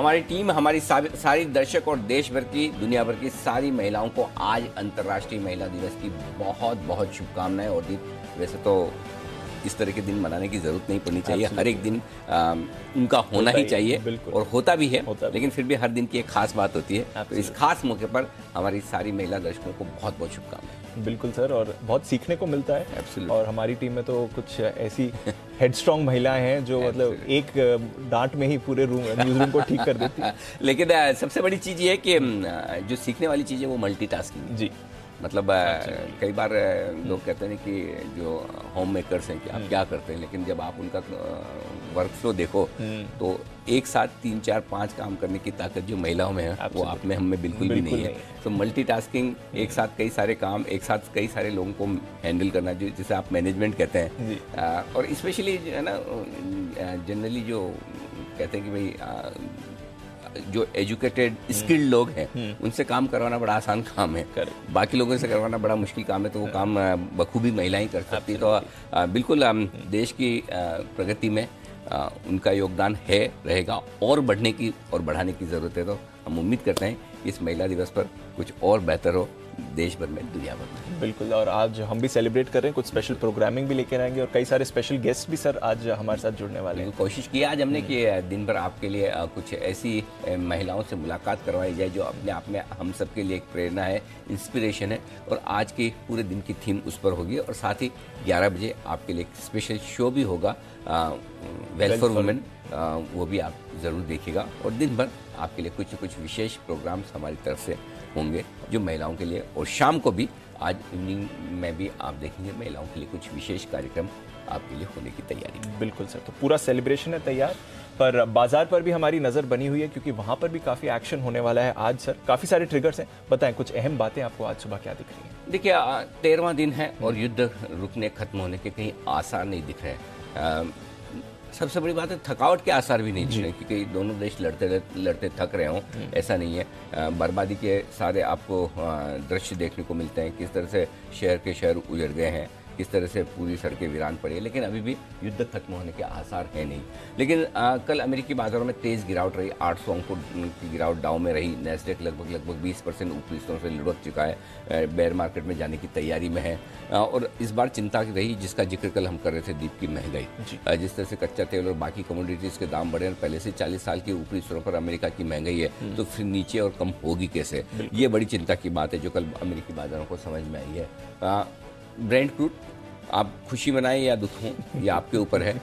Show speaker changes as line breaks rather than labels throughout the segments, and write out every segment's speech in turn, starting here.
हमारी टीम, हमारी सारी दर्शक और देश भर की, दुनिया भर की सारी महिलाओं को आज अंतर्राष्ट्रीय महिला दिवस की बहुत बहुत शुभकामनाएं। और वैसे तो इस तरह के दिन मनाने की जरूरत नहीं पड़नी चाहिए, हर एक दिन उनका होना ही चाहिए और होता भी है, लेकिन फिर भी हर दिन की एक खास बात होती है। तो इस खास मौके पर हमारी सारी महिला दर्शकों को बहुत बहुत शुभकामनाएं।
बिल्कुल सर, और बहुत सीखने को मिलता है। और हमारी टीम में तो कुछ ऐसी हेडस्ट्रॉन्ग महिलाएं हैं जो मतलब एक डांट में ही पूरे न्यूज़ रूम को ठीक कर देती है।
लेकिन सबसे बड़ी चीज़ ये है कि जो सीखने वाली चीज़ है वो मल्टीटास्किंग जी। मतलब कई बार लोग कहते हैं कि जो होम मेकर्स हैं कि आप क्या करते हैं, लेकिन जब आप उनका वर्क फ्लो देखो तो एक साथ 3, 4, 5 काम करने की ताकत जो महिलाओं में है वो आप में, हम में बिल्कुल भी नहीं है। तो मल्टीटास्किंग, एक साथ कई सारे काम, एक साथ कई सारे लोगों को हैंडल करना, जो जिसे आप मैनेजमेंट कहते हैं। और स्पेशली है ना, जनरली जो कहते हैं कि भाई जो एजुकेटेड स्किल्ड लोग हैं उनसे काम करवाना बड़ा आसान काम है, बाकी लोगों से करवाना बड़ा मुश्किल काम है। तो वो काम बखूबी महिलाएं कर सकती। तो बिल्कुल देश की प्रगति में उनका योगदान है, रहेगा और बढ़ने की और बढ़ाने की ज़रूरत है। तो हम उम्मीद करते हैं कि इस महिला दिवस पर कुछ और बेहतर हो देश भर में, दुनिया भर में।
बिल्कुल, और आज हम भी सेलिब्रेट कर रहे हैं, कुछ स्पेशल प्रोग्रामिंग भी लेकर आएंगे और कई सारे स्पेशल गेस्ट भी सर आज हमारे साथ जुड़ने वाले हैं।
कोशिश की आज हमने कि दिन भर आपके लिए कुछ ऐसी महिलाओं से मुलाकात करवाई जाए जो अपने आप में हम सब के लिए एक प्रेरणा है, इंस्पिरेशन है। और आज के पूरे दिन की थीम उस पर होगी। और साथ ही 11 बजे आपके लिए एक स्पेशल शो भी होगा, वेल्थ फॉर वुमेन, वो भी आप ज़रूर देखिएगा। और दिन भर आपके लिए कुछ विशेष प्रोग्राम्स हमारी तरफ से होंगे जो महिलाओं के लिए। और शाम को भी, आज इवनिंग में भी आप देखेंगे महिलाओं के लिए कुछ विशेष कार्यक्रम आपके लिए होने की तैयारी।
बिल्कुल सर, तो पूरा सेलिब्रेशन है तैयार। पर बाजार पर भी हमारी नज़र बनी हुई है क्योंकि वहाँ पर भी काफ़ी एक्शन होने वाला है आज सर। काफ़ी सारे ट्रिगर्स हैं, बताएं कुछ अहम बातें आपको आज सुबह क्या दिख रही हैं?
देखिए, 13वां दिन है और युद्ध रुकने, खत्म होने के कहीं आसार नहीं दिख रहे। सबसे बड़ी बात है, थकावट के आसार भी नहीं दिख रहे, क्योंकि दोनों देश लड़ते थक रहे हों, ऐसा नहीं है। बर्बादी के सारे आपको दृश्य देखने को मिलते हैं, किस तरह से शहर के शहर उजड़ गए हैं, किस तरह से पूरी सड़कें वीरान पड़ी है। लेकिन अभी भी युद्ध खत्म होने के आसार है नहीं। लेकिन कल अमेरिकी बाजारों में तेज़ गिरावट रही, 800 अंकों की गिरावट डाउ में रही। नैस्डैक लगभग 20% ऊपरी स्तरों से लुढ़क चुका है, बेयर मार्केट में जाने की तैयारी में है। और इस बार चिंता रही, जिसका जिक्र कल हम कर रहे थे, दीप की महंगाई। जिस तरह से कच्चा तेल और बाकी कमोडिटीज़ के दाम बढ़े और पहले से 40 साल के ऊपरी स्तरों पर अमेरिका की महंगाई है, तो फिर नीचे और कम होगी कैसे? ये बड़ी चिंता की बात है जो कल अमेरिकी बाजारों को समझ में आई है। ब्रेंट क्रूड, आप खुशी मनाएं या दुख हों, ये आपके ऊपर है।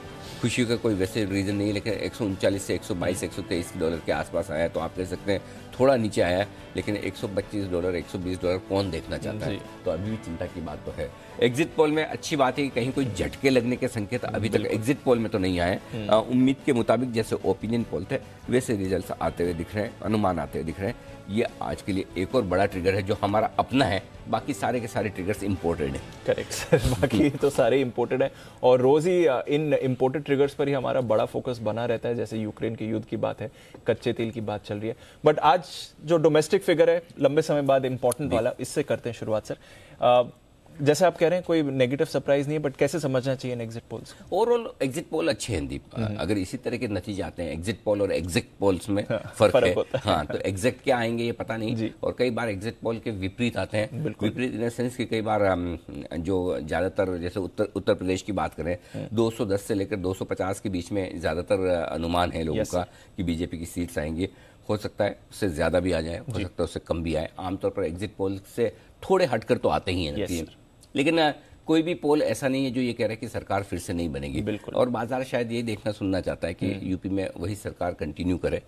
खुशी का कोई वैसे रीज़न नहीं है, लेकिन 139 से 122, 123 डॉलर के आसपास आया, तो आप कह सकते हैं थोड़ा नीचे आया है। लेकिन 125 डॉलर, 120 डॉलर कौन देखना चाहता है? तो अभी भी चिंता की बात तो है। एग्जिट पोल में अच्छी बात है कि कहीं कोई झटके लगने के संकेत अभी तक एग्जिट पोल में तो नहीं आए। उम्मीद के मुताबिक जैसे ओपिनियन पोल थे वैसे रिजल्ट आते हुए दिख रहे हैं, अनुमान आते हुए दिख रहे हैं। ये आज के लिए एक और बड़ा ट्रिगर है जो हमारा अपना है, बाकी सारे के सारे ट्रिगर्स इंपोर्टेड हैं।
करेक्ट सर, बाकी तो सारे इंपोर्टेड हैं और रोज़ ही इन इंपोर्टेड ट्रिगर्स पर ही हमारा बड़ा फोकस बना रहता है। जैसे यूक्रेन के युद्ध की बात है, कच्चे तेल की बात चल रही है, बट आज जो डोमेस्टिक फिगर है लंबे समय बाद इंपॉर्टेंट वाला, इससे करते हैं शुरुआत सर। जैसे आप कह रहे हैं कोई नेगेटिव सरप्राइज नहीं है, बट कैसे समझना चाहिए इन exit polls?
Overall exit poll अच्छे हैं दीप। अगर इसी तरह के नतीजे आते हैं, एग्जिट पोल और एग्जिट पोल्स में फर्क है। हाँ, तो एग्जैक्ट क्या आएंगे ये पता नहीं। और कई बार एग्जिट पोल के विपरीत आते हैं। विपरीत इन सेंस कि कई बार जो ज्यादातर, जैसे उत्तर प्रदेश की बात करें, 210 से लेकर 250 के बीच में ज्यादातर अनुमान है लोगों का कि बीजेपी की सीट्स आएंगी। हो सकता है उससे ज्यादा भी आ जाए, हो सकता है उससे कम भी आए। आमतौर पर एग्जिट पोल से थोड़े हटकर तो आते ही हैं, लेकिन कोई भी पोल ऐसा नहीं है जो ये कह रहा है कि सरकार फिर से नहीं बनेगी। बिल्कुल। और बाजार शायद ये देखना सुनना चाहता है कि यूपी में वही सरकार कंटिन्यू करे,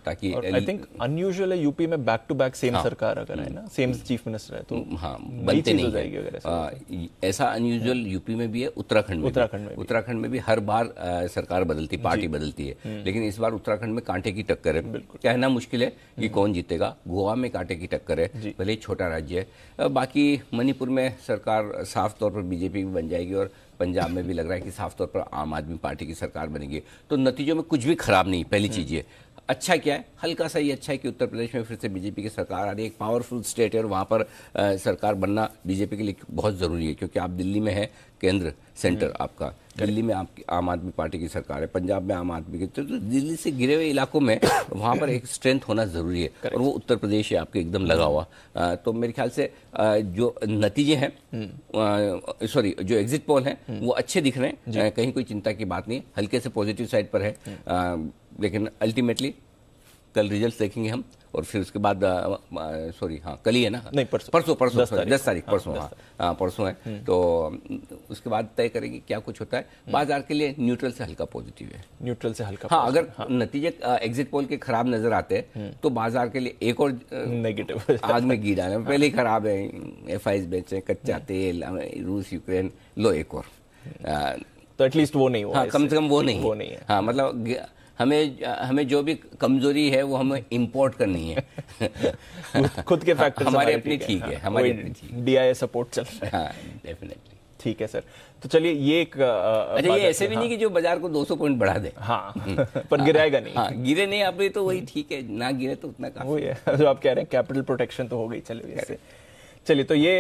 ताकि
आई थिंक अनयूजुअल है यूपी में बैक टू बैक सेम सरकार अगर है ना, सेम चीफ मिनिस्टर है, तो
हाँ, बनते नहीं है। ऐसा अनयूजुअल यूपी में भी है, उत्तराखंड में भी हर बार सरकार बदलती, पार्टी बदलती है। लेकिन इस बार उत्तराखंड में कांटे की टक्कर है। कहना मुश्किल है कि कौन जीतेगा। गोवा में कांटे की टक्कर है, भले ही छोटा राज्य है। बाकी मणिपुर में सरकार साफ तौर पर बीजेपी की बन जाएगी और पंजाब में भी लग रहा है कि साफ तौर पर आम आदमी पार्टी की सरकार बनेगी। तो नतीजों में कुछ भी खराब नहीं, पहली चीज ये। अच्छा क्या है, हल्का सा ये अच्छा है कि उत्तर प्रदेश में फिर से बीजेपी की सरकार आ रही है। एक पावरफुल स्टेट है और वहाँ पर सरकार बनना बीजेपी के लिए बहुत ज़रूरी है, क्योंकि आप दिल्ली में है केंद्र सेंटर आपका, दिल्ली में आपकी आम आदमी पार्टी की सरकार है, पंजाब में आम आदमी की, तो दिल्ली से घिरे हुए इलाकों में वहाँ पर एक स्ट्रेंथ होना ज़रूरी है, और वो उत्तर प्रदेश है आपके एकदम लगा हुआ। तो मेरे ख्याल से जो नतीजे हैं, सॉरी जो एग्जिट पोल हैं वो अच्छे दिख रहे हैं, कहीं कोई चिंता की बात नहीं, हल्के से पॉजिटिव साइड पर है। लेकिन अल्टीमेटली कल रिजल्ट देखेंगे हम, और फिर उसके बाद सॉरी हाँ कल ही है ना, नहीं परसों 10 तारीख परसों, हाँ परसों है, तो उसके बाद तय करेंगे क्या कुछ होता है। बाजार के लिए न्यूट्रल से हल्का पॉजिटिव है, न्यूट्रल से हल्का। हाँ, अगर नतीजे एग्जिट पोल के खराब नजर आते हैं तो बाजार के लिए एक और नेगेटिव आग में घी डालना, पहले ही खराब है, FIs बेचे, कच्चा तेल, रूस यूक्रेन, लो एक और, तो एटलीस्ट वो नहीं हुआ। हाँ, कम से कम वो नहीं है। हाँ, मतलब हमें जो भी कमजोरी है वो हमें इंपोर्ट करनी है खुद के फैक्टर्स हमारे अपने ठीक है, हमारे DIA सपोर्ट चल रहा है। हाँ, डेफिनेटली ठीक है सर। तो चलिए ये एक अच्छा, ये ऐसे भी नहीं कि जो बाजार को 200 पॉइंट बढ़ा दे, हाँ पर गिराएगा नहीं। हाँ, गिरे नहीं आप तो वही ठीक है, ना गिरे तो उतना काफी है। जो आप कह रहे हैं कैपिटल प्रोटेक्शन तो हो गई। चलिए तो ये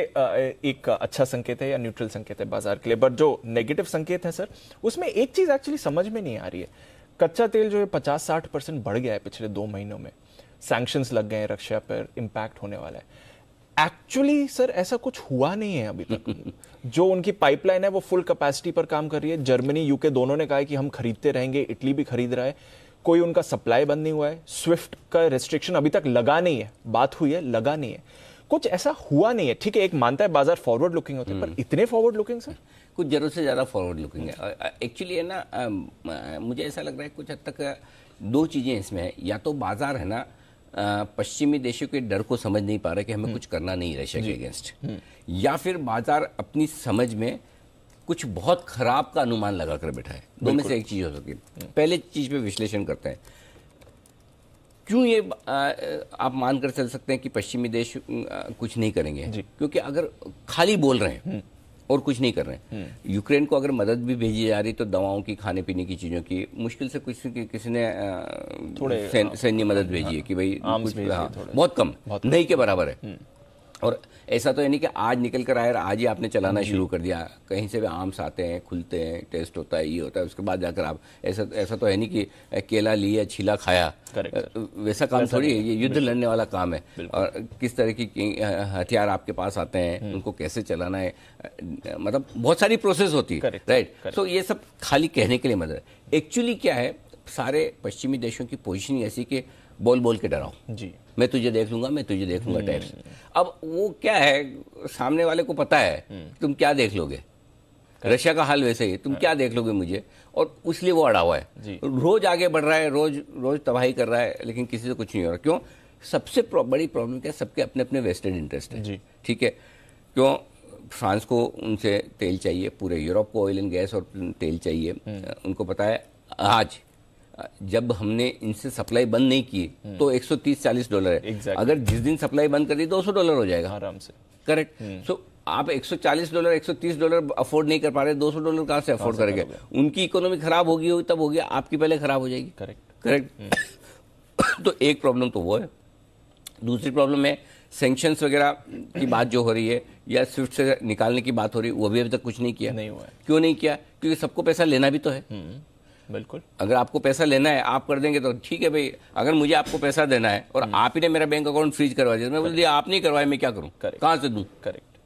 एक अच्छा संकेत है या न्यूट्रल संकेत है बाजार के लिए। बट जो नेगेटिव संकेत है सर, उसमें एक चीज एक्चुअली समझ में नहीं आ रही है। कच्चा तेल जो है 50-60% बढ़ गया है पिछले 2 महीनों में, सैंक्शंस लग गए हैं रशिया पर, इंपैक्ट होने वाला है। एक्चुअली सर ऐसा कुछ हुआ नहीं है अभी तक। जो उनकी पाइपलाइन है वो फुल कैपेसिटी पर काम कर रही है। जर्मनी UK दोनों ने कहा है कि हम खरीदते रहेंगे, इटली भी खरीद रहा है, कोई उनका सप्लाई बंद नहीं हुआ है। स्विफ्ट का रेस्ट्रिक्शन अभी तक लगा नहीं है, बात हुई है लगा नहीं है, कुछ ऐसा हुआ नहीं है। ठीक है, एक मानता है बाजार फॉरवर्ड लुकिंग होते हैं, पर इतने फॉरवर्ड लुकिंग सर? कुछ जरूरत से ज़्यादा फॉरवर्ड लुकिंग है एक्चुअली, है ना। मुझे ऐसा लग रहा है कुछ हद तक 2 चीज़ें इसमें है। या तो बाजार है ना पश्चिमी देशों के डर को समझ नहीं पा रहा कि हमें कुछ करना नहीं रशिया के अगेंस्ट, या फिर बाजार अपनी समझ में कुछ बहुत खराब का अनुमान लगा कर बैठा है। दो में से एक चीज़ हो सकती है। पहले चीज़ पे विश्लेषण करते हैं, क्यों ये आप मानकर चल सकते हैं कि पश्चिमी देश कुछ नहीं करेंगे, क्योंकि अगर खाली बोल रहे हैं और कुछ नहीं कर रहे हैं, यूक्रेन को अगर मदद भी भेजी जा रही तो दवाओं की, खाने पीने की चीज़ों की, मुश्किल से किसी ने थोड़े सैन्य मदद भेजी है कि भाई कुछ, बहुत कम, नहीं के बराबर है। और ऐसा तो है नहीं कि आज निकल कर आए और आज ही आपने चलाना शुरू कर दिया। कहीं से भी आर्म्स आते हैं, खुलते हैं, टेस्ट होता है, ये होता है, उसके बाद जाकर आप, ऐसा तो है नहीं कि केला लिया छिला खाया, वैसा काम थोड़ी है। ये युद्ध लड़ने वाला काम है, और किस तरह की हथियार आपके पास आते हैं, उनको कैसे चलाना है, मतलब बहुत सारी प्रोसेस होती है, राइट। सो ये सब खाली कहने के लिए मदद। एक्चुअली क्या है, सारे पश्चिमी देशों की पोजीशन ऐसी कि बोल बोल के डराओ जी, मैं तुझे देख लूंगा, मैं तुझे देख लूंगा टाइप्स। अब वो क्या है, सामने वाले को पता है तुम क्या देख लोगे, रशिया का हाल वैसे ही, तुम क्या देख लोगे मुझे, और इसलिए वो अड़ा हुआ है, रोज आगे बढ़ रहा है, रोज तबाही कर रहा है, लेकिन किसी से कुछ नहीं हो रहा। क्यों? सबसे बड़ी प्रॉब्लम क्या है, सबके अपने अपने वेस्टेड इंटरेस्ट है, ठीक है। क्यों? फ्रांस को उनसे तेल चाहिए, पूरे यूरोप को ऑयल एंड गैस और तेल चाहिए। उनको पता है आज जब हमने इनसे सप्लाई बंद नहीं की तो $130-40 है, अगर जिस दिन सप्लाई बंद कर दी $200 हो जाएगा आराम से, करेक्ट। सो आप $140 $130 अफोर्ड नहीं कर पा रहे, $200 कहां से अफोर्ड करेंगे? उनकी इकोनॉमी खराब होगी तब होगी, आपकी पहले खराब हो जाएगी, करेक्ट। तो एक प्रॉब्लम तो वो है। दूसरी प्रॉब्लम है सैंक्शंस वगैरह की बात जो हो रही है, या स्विफ्ट से निकालने की बात हो रही है, वो भी अभी तक कुछ नहीं किया, नहीं हुआ है। क्यों नहीं किया? क्योंकि सबको पैसा लेना भी तो है। बिल्कुल, अगर आपको पैसा लेना है, आप कर देंगे तो ठीक है भाई। अगर मुझे आपको पैसा देना है और आप ही ने मेरा बैंक अकाउंट फ्रीज करवा दिया, मैं बोल दिया आप नहीं करवाए, मैं क्या करूं, कहां से दूं? करेक्ट,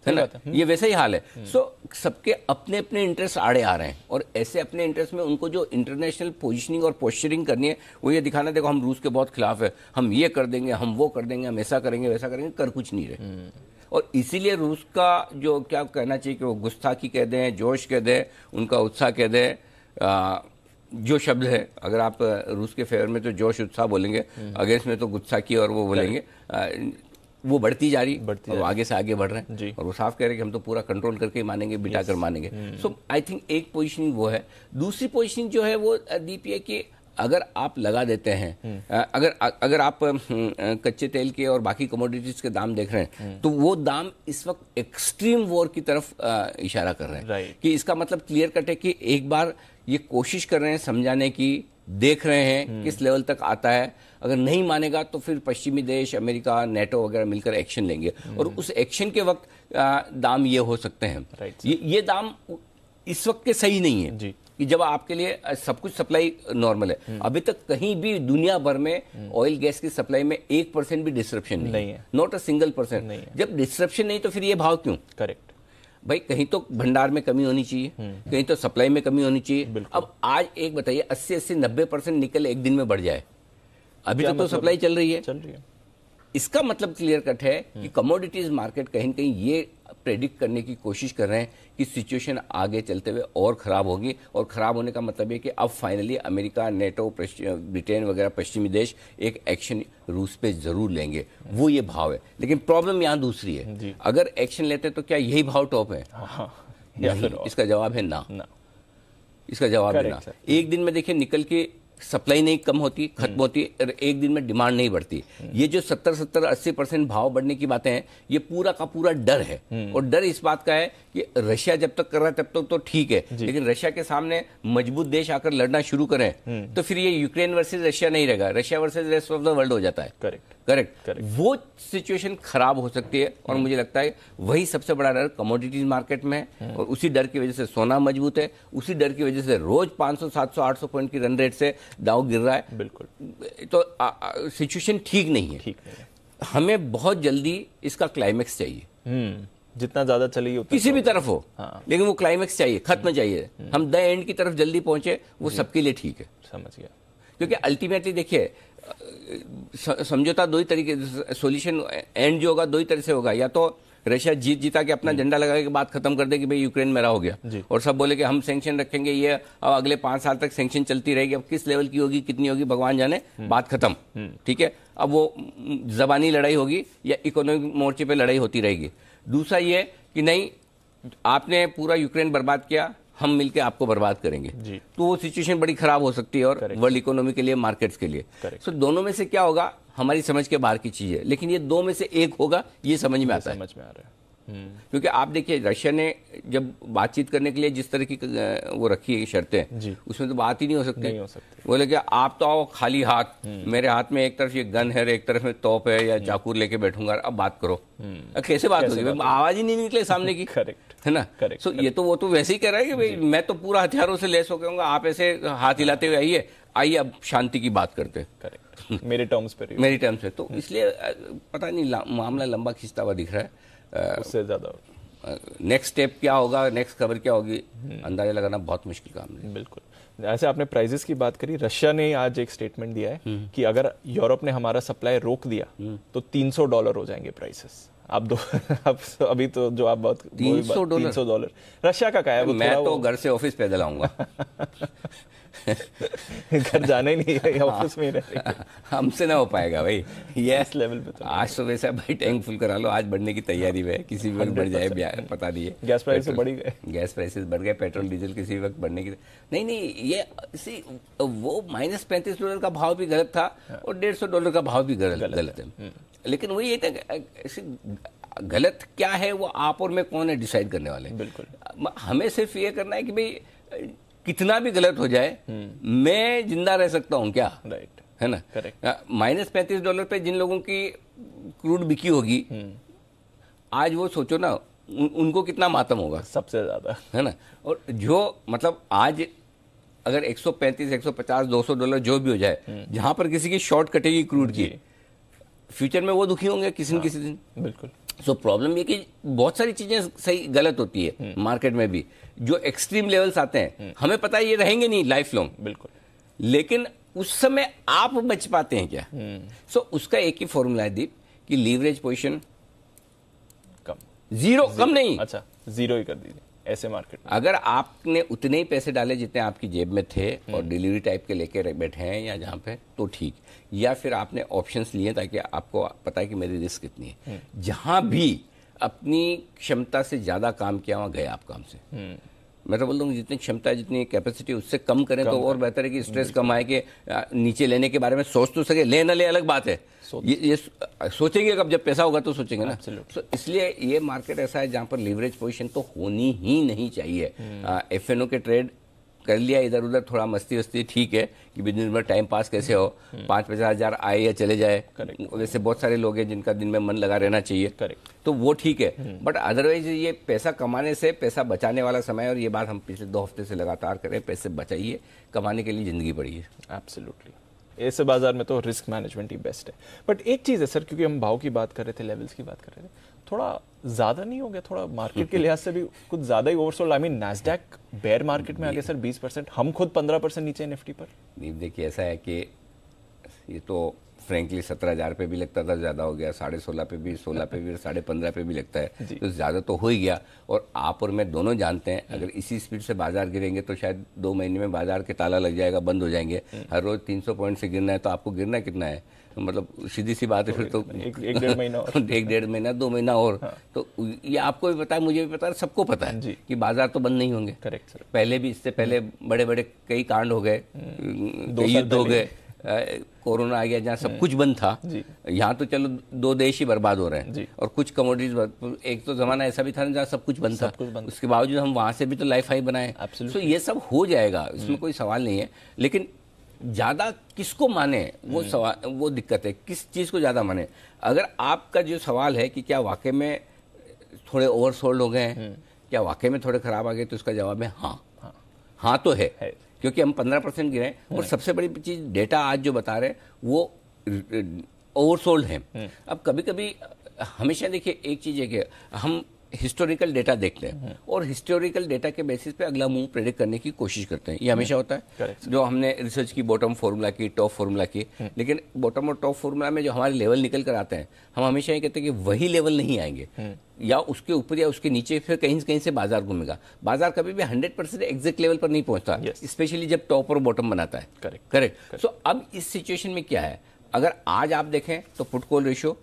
है ना। ये वैसा ही हाल है। सो सबके अपने अपने इंटरेस्ट आड़े आ रहे हैं, और ऐसे अपने इंटरेस्ट में उनको जो इंटरनेशनल पोजीशनिंग और पोस्चरिंग करनी है, वो ये दिखाना, देखो हम रूस के बहुत खिलाफ है, हम ये कर देंगे, हम वो कर देंगे, हम ऐसा करेंगे, वैसा करेंगे, कर कुछ नहीं रहे। और इसीलिए रूस का जो क्या कहना चाहिए कि वो गुस्ताखी कह दें, जोश कह दें, उनका उत्साह कह दें, जो शब्द है, अगर आप रूस के फेवर में तो जोश उत्साह बोलेंगे, अगेंस्ट में तो गुस्ताखी और वो बोलेंगे, वो बढ़ती जा रही, और आगे से आगे बढ़ रहे हैं, और वो साफ कह रहे हैं कि हम तो पूरा कंट्रोल करके ही मानेंगे, बिठा कर मानेंगे। सो आई थिंक एक पोजीशनिंग वो है। दूसरी पोजीशनिंग जो है वो दीप है कि अगर आप लगा देते हैं, अगर आप कच्चे तेल के और बाकी कमोडिटीज के दाम देख रहे हैं, तो वो दाम इस वक्त एक्सट्रीम वॉर की तरफ इशारा कर रहे हैं, कि इसका मतलब क्लियर कट है कि एक बार ये कोशिश कर रहे हैं समझाने की देख रहे हैं किस लेवल तक आता है। अगर नहीं मानेगा तो फिर पश्चिमी देश, अमेरिका, नेटो वगैरह मिलकर एक्शन लेंगे और उस एक्शन के वक्त दाम ये हो सकते हैं। ये दाम इस वक्त के सही नहीं है
जी।
कि जब आपके लिए सब कुछ सप्लाई नॉर्मल है। अभी तक कहीं भी दुनिया भर में ऑयल गैस की सप्लाई में 1% भी डिस्ट्रप्शन नहीं है, नॉट अ सिंगल परसेंट। जब डिस्ट्रप्शन नहीं तो फिर ये भाव क्यों?
करेक्ट
भाई, कहीं तो भंडार में कमी होनी चाहिए, कहीं तो सप्लाई में कमी होनी चाहिए। अब आज एक बताइए 80-90% निकल एक दिन में बढ़ जाए, अभी तक तो सप्लाई चल रही है। इसका मतलब क्लियर कट है कि कमोडिटीज मार्केट कहीं न कहीं ये प्रेडिक्ट करने की कोशिश कर रहे हैं कि सिचुएशन आगे चलते हुए और खराब होगी। और खराब होने का मतलब है कि अब फाइनली अमेरिका, नेटो, ब्रिटेन वगैरह पश्चिमी देश एक एक्शन रूस पे जरूर लेंगे, वो ये भाव है। लेकिन प्रॉब्लम यहाँ दूसरी है, अगर एक्शन लेते तो क्या यही भाव टॉप है? नहीं, इसका जवाब है ना। इसका जवाब है ना। एक दिन में देखिए निकल के सप्लाई नहीं कम होती, खत्म होती, और एक दिन में डिमांड नहीं बढ़ती। ये जो 70-80% भाव बढ़ने की बातें हैं, ये पूरा का पूरा डर है। और डर इस बात का है कि रशिया जब तक कर रहा है तब तक तो ठीक है, लेकिन रशिया के सामने मजबूत देश आकर लड़ना शुरू करें तो फिर ये यूक्रेन वर्सेस रशिया नहीं रहेगा, Russia versus rest of the world हो जाता है। करेक्ट। वो सिचुएशन खराब हो सकती है और मुझे लगता है वही सबसे बड़ा डर कमोडिटीज मार्केट में है। और उसी डर की वजह से सोना मजबूत है, उसी डर की वजह से रोज 500, 700, 800 पॉइंट की रन रेट से दाव गिर रहा है।
बिल्कुल।
तो सिचुएशन ठीक नहीं है। हमें बहुत जल्दी इसका क्लाइमेक्स चाहिए।
जितना ज्यादा चलेगी
किसी भी तरफ हो, लेकिन वो क्लाइमेक्स चाहिए, खत्म चाहिए। हम द एंड की तरफ जल्दी पहुंचे, वो सबके लिए ठीक है।
समझ गया।
क्योंकि अल्टीमेटली देखिए समझौता दो ही तरीके, सॉल्यूशन एंड जो होगा दो ही तरह से होगा। या तो रशिया जीता के अपना झंडा लगा के बात खत्म कर दे कि भाई यूक्रेन मेरा हो गया, और सब बोले कि हम सैंक्शन रखेंगे, ये अब अगले 5 साल तक सैंक्शन चलती रहेगी। अब किस लेवल की होगी, कितनी होगी, भगवान जाने, बात खत्म। ठीक है, अब वो जबानी लड़ाई होगी या इकोनॉमिक मोर्चे पे लड़ाई होती रहेगी। दूसरा ये कि नहीं, आपने पूरा यूक्रेन बर्बाद किया, हम मिलकर आपको बर्बाद करेंगे, तो वो सिचुएशन बड़ी खराब हो सकती है और वर्ल्ड इकोनॉमी के लिए, मार्केट्स के लिए। सो दोनों में से क्या होगा हमारी समझ के बाहर की चीज है, लेकिन ये दो में से एक होगा, ये समझ में आता है।
समझ में आ रहा है।
क्योंकि आप देखिए रशिया ने जब बातचीत करने के लिए जिस तरह की वो रखी है शर्तें, उसमें तो बात ही नहीं हो सकती। बोले कि आप तो आओ खाली हाथ, मेरे हाथ में एक तरफ ये गन है, एक तरफ में तोप है या चाकू लेके बैठूंगा, अब बात करो। कैसे बात होगी? आवाज ही नहीं निकले सामने की, है ना। सो ये तो वो तो वैसे ही कह रहा है कि भाई मैं तो पूरा हथियारों से लैस हो गया हूँ, आप ऐसे हाथ हिलाते हुए आइए अब शांति की बात करते हैं।
मेरे टर्म्स पे,
मेरी टर्म्स पे। तो इसलिए पता नहीं मामला लंबा खिंचता हुआ दिख रहा है।
उससे ज्यादा
नेक्स्ट स्टेप क्या होगा, नेक्स्ट खबर क्या होगी, अंदाजा लगाना बहुत मुश्किल काम है।
बिल्कुल। ऐसे आपने प्राइजेस की बात करी, रशिया ने आज एक स्टेटमेंट दिया है कि अगर यूरोप ने हमारा सप्लाई रोक दिया तो $300 हो जाएंगे प्राइसेस। अब अभी तो जो आप बात $300 रशिया का क्या है?
मैं तो घर से ऑफिस पैदल आऊंगा।
घर जाना ही नहीं है, ऑफिस में ही रहेंगे।
हमसे ना हो पाएगा भाई, ये
इस लेवल पे तो
आज तो वैसा भाई टैंक फुल करा लो, आज बढ़ने की तैयारी में है, किसी भी वक्त बढ़ जाए पता नहीं है।
गैस प्राइसेस बढ़ गए,
गैस प्राइसेस बढ़ गए, पेट्रोल डीजल किसी वक्त बढ़ने की नहीं, ये वो -$35 का भाव भी गलत था और $150 का भाव भी गलत है। लेकिन वही गलत क्या है वो आप और मैं कौन है डिसाइड करने वाले।
बिल्कुल।
हमें सिर्फ ये करना है कि भाई कितना भी गलत हो जाए मैं जिंदा रह सकता हूं क्या,
राइट,
है ना।
करेक्ट।
-$35 पे जिन लोगों की क्रूड बिकी होगी, आज वो सोचो ना उनको कितना मातम होगा,
सबसे ज्यादा,
है ना। और जो मतलब आज अगर 135, 150, $200 जो भी हो जाए, जहां पर किसी की शॉर्ट कटेगी क्रूड की, फ्यूचर में वो दुखी होंगे किसी न किसी दिन।
बिल्कुल।
सो प्रॉब्लम ये कि बहुत सारी चीजें सही गलत होती है मार्केट में भी, जो एक्सट्रीम लेवल्स आते हैं, हमें पता है ये रहेंगे नहीं लाइफ लॉन्ग।
बिल्कुल।
लेकिन उस समय आप बच पाते हैं क्या? सो उसका एक ही फॉर्मूला है दीप कि लीवरेज पोजीशन
कम,
जीरो कम नहीं,
अच्छा 0 ही कर दीजिए ऐसे मार्केट में।
अगर आपने उतने ही पैसे डाले जितने आपकी जेब में थे और डिलीवरी टाइप के लेके बैठे हैं या जहां पे, तो ठीक। या फिर आपने ऑप्शंस लिए ताकि आपको पता है कि मेरी रिस्क कितनी है। जहां भी अपनी क्षमता से ज्यादा काम किया वहां गए आप काम से। मैं तो बोल दूँ जितनी क्षमता जितनी कैपेसिटी उससे कम करें तो और बेहतर है कि स्ट्रेस कम आए कि नीचे लेने के बारे में सोच तो सके, ले ना ले अलग बात है, ये सोचेंगे कब, जब पैसा होगा तो सोचेंगे ना। तो इसलिए ये मार्केट ऐसा है जहां पर लीवरेज पोजीशन तो होनी ही नहीं चाहिए। एफएनओ के ट्रेड कर लिया इधर उधर थोड़ा मस्ती वस्ती, ठीक है कि दिन भर टाइम पास कैसे हो, 5-50 हज़ार आए या चले जाए, वैसे बहुत सारे लोग हैं जिनका दिन में मन लगा रहना चाहिए, तो वो ठीक है। बट अदरवाइज ये पैसा कमाने से पैसा बचाने वाला समय है, और ये बात हम पिछले 2 हफ्ते से लगातार करें, पैसे बचाइए, कमाने के लिए ज़िंदगी पड़ी है।
एब्सोल्युटली, ऐसे बाजार में तो रिस्क मैनेजमेंट ही बेस्ट है। बट एक चीज़ है सर, क्योंकि हम भाव की बात कर रहे थे, लेवल्स की बात कर रहे थे, थोड़ा ज़्यादा नहीं हो गया, थोड़ा मार्केट के लिहाज से भी कुछ ज़्यादा ही oversold? I mean Nasdaq bear market में आ गया सर 20%, हम खुद 15% नीचे निफ्टी पर।
नहीं देखिए, ऐसा है कि ये तो फ्रेंकली 17,000 पे भी लगता था ज़्यादा हो गया, 16.5 पे भी, 16 पे भी, 15.5 पे भी लगता है, तो ज़्यादा तो हो ही गया। और आप और मैं दोनों जानते हैं अगर इसी स्पीड से बाजार गिरेंगे तो शायद 2 महीने में बाजार के ताला लग जाएगा, बंद हो जाएंगे। हर रोज 300 पॉइंट से गिरना है तो आपको गिरना कितना है, मतलब सीधी सी बात है, फिर तो
1-1.5 महीना और
1-1.5 महीना 2 महीना और। तो ये आपको भी पता है, मुझे भी पता है, सबको पता है कि बाजार तो बंद नहीं होंगे।
Correct sir.
पहले भी, इससे पहले बड़े बड़े कई कांड हो गए, कई युद्ध हो गए, कोरोना आ गया जहाँ सब कुछ बंद था, यहाँ तो चलो 2 देश ही बर्बाद हो रहे हैं, और कुछ कमोडिटीज, एक तो जमाना ऐसा भी था जहाँ सब कुछ बंद था, उसके बावजूद हम वहाँ से भी तो लाइफ हाई बनाए। तो ये सब हो जाएगा, इसमें कोई सवाल नहीं है। लेकिन ज़्यादा किसको माने, वो सवाल, वो दिक्कत है, किस चीज़ को ज़्यादा माने। अगर आपका जो सवाल है कि क्या वाकई में थोड़े ओवरसोल्ड हो गए हैं, क्या वाकई में थोड़े खराब आ गए, तो इसका जवाब है हाँ तो है, क्योंकि हम 15% गिरे। और सबसे बड़ी चीज़, डेटा आज जो बता रहे हैं वो ओवरसोल्ड है। अब कभी कभी हमेशा देखिए, एक चीज़ है कि हम हिस्टोरिकल डेटा देखते हैं और हिस्टोरिकल डेटा के बेसिस पे अगला मूव प्रेडिक्ट करने की कोशिश करते हैं, ये हमेशा होता है। जो हमने रिसर्च की बॉटम फार्मूला की, टॉप फार्मूला की, लेकिन बॉटम और टॉप फार्मूला में जो हमारे लेवल निकल कर आते हैं, हम हमेशा ये कहते हैं कि वही लेवल नहीं आएंगे, या उसके ऊपर या उसके नीचे, फिर कहीं कहीं से बाजार घूमेगा। बाजार कभी भी 100% एग्जैक्ट लेवल पर नहीं पहुंचता, स्पेशली जब टॉप और बॉटम बनाता है। करेक्ट। सो अब इस सिचुएशन में क्या है, अगर आज आप देखें तो पुट कॉल रेशियो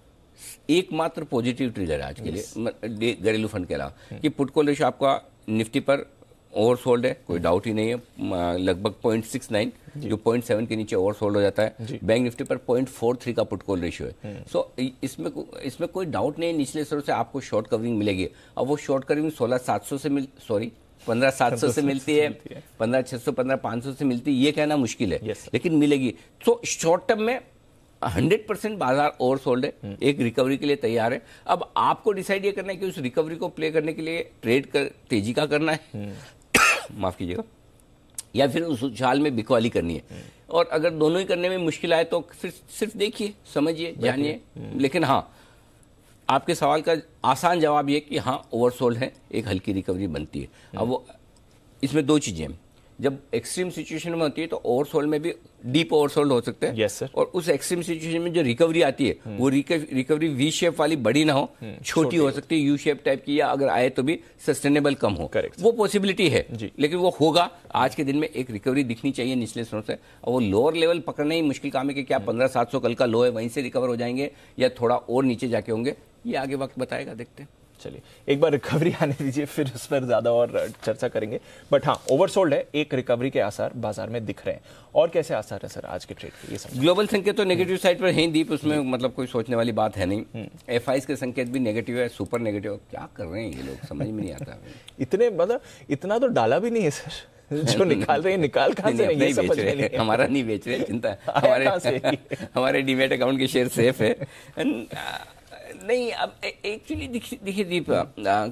एकमात्र पॉजिटिव ट्रिगर है आज के लिए घरेलू फंड के अलावा, कि पुट कॉल रेशियो आपका निफ्टी पर ओवरसोल्ड है, कोई डाउट ही नहीं है, लगभग 0.69, जो 0.7 के नीचे ओवरसोल्ड हो जाता है। बैंक निफ्टी पर 0.43 का पुट कॉल रेशियो है। सो इसमें कोई डाउट नहीं है, निचले स्तरों से आपको शॉर्ट कवरिंग मिलेगी। अब वो शॉर्ट कवरिंग 16,700 से 15,700 से मिलती है, 15,600, 15,500 से मिलती है, ये कहना मुश्किल है, लेकिन मिलेगी। तो शॉर्ट टर्म में 100% बाजार ओवरसोल्ड है, एक रिकवरी के लिए तैयार है। अब आपको डिसाइड ये करना है कि उस रिकवरी को प्ले करने के लिए ट्रेड कर तेजी का करना है माफ कीजिएगा, या फिर उस उछाल में बिकवाली करनी है। और अगर दोनों ही करने में मुश्किल आए तो फिर सिर्फ देखिए, समझिए, जानिए। लेकिन हाँ, आपके सवाल का आसान जवाब ये कि हाँ ओवरसोल्ड है, एक हल्की रिकवरी बनती है। अब वो इसमें 2 चीजें हैं, जब एक्सट्रीम सिचुएशन में होती है तो ओवरसोल्ड में भी डीप ओवरसोल्ड हो सकते हैं।
सर।
और उस एक्सट्रीम सिचुएशन में जो रिकवरी आती है वो रिकवरी वी शेप वाली बड़ी ना हो, छोटी हो सकती है, यू शेप टाइप की, या अगर आए तो भी सस्टेनेबल कम हो। वो पॉसिबिलिटी है, लेकिन वो होगा। आज के दिन में एक रिकवरी दिखनी चाहिए निचले स्तरों से, और वो लोअर लेवल पकड़ना ही मुश्किल काम है कि क्या 15,700 कल का लो है, वहीं से रिकवर हो जाएंगे या थोड़ा और नीचे जाके होंगे, ये आगे वक्त बताएगा, देखते हैं।
चलिए एक बार रिकवरी आने दीजिए, फिर उस पर ज्यादा और चर्चा करेंगे। बट हाँ, ओवरसोल्ड है, एक रिकवरी के आसार बाजार में दिख रहे हैं। और कैसे आसार है सर आज के ट्रेड के? ये सब
ग्लोबल संकेत तो नेगेटिव साइड पर है दीप, उसमें मतलब कोई सोचने वाली बात है नहीं। एफआईज के संकेत भी नेगेटिव है, सुपर नेगेटिव। क्या कर रहे हैं ये लोग, समझ में नहीं आता।
इतने मतलब इतना तो डाला भी नहीं है सर, जो निकाल रहे हैं, निकाल कहाँ से? नहीं समझ में नहीं।
हमारा नहीं बेच रहे, चिंता हमारे डीमैट अकाउंट के शेयर सेफ है। नहीं, अब एक्चुअली देखिए दीप,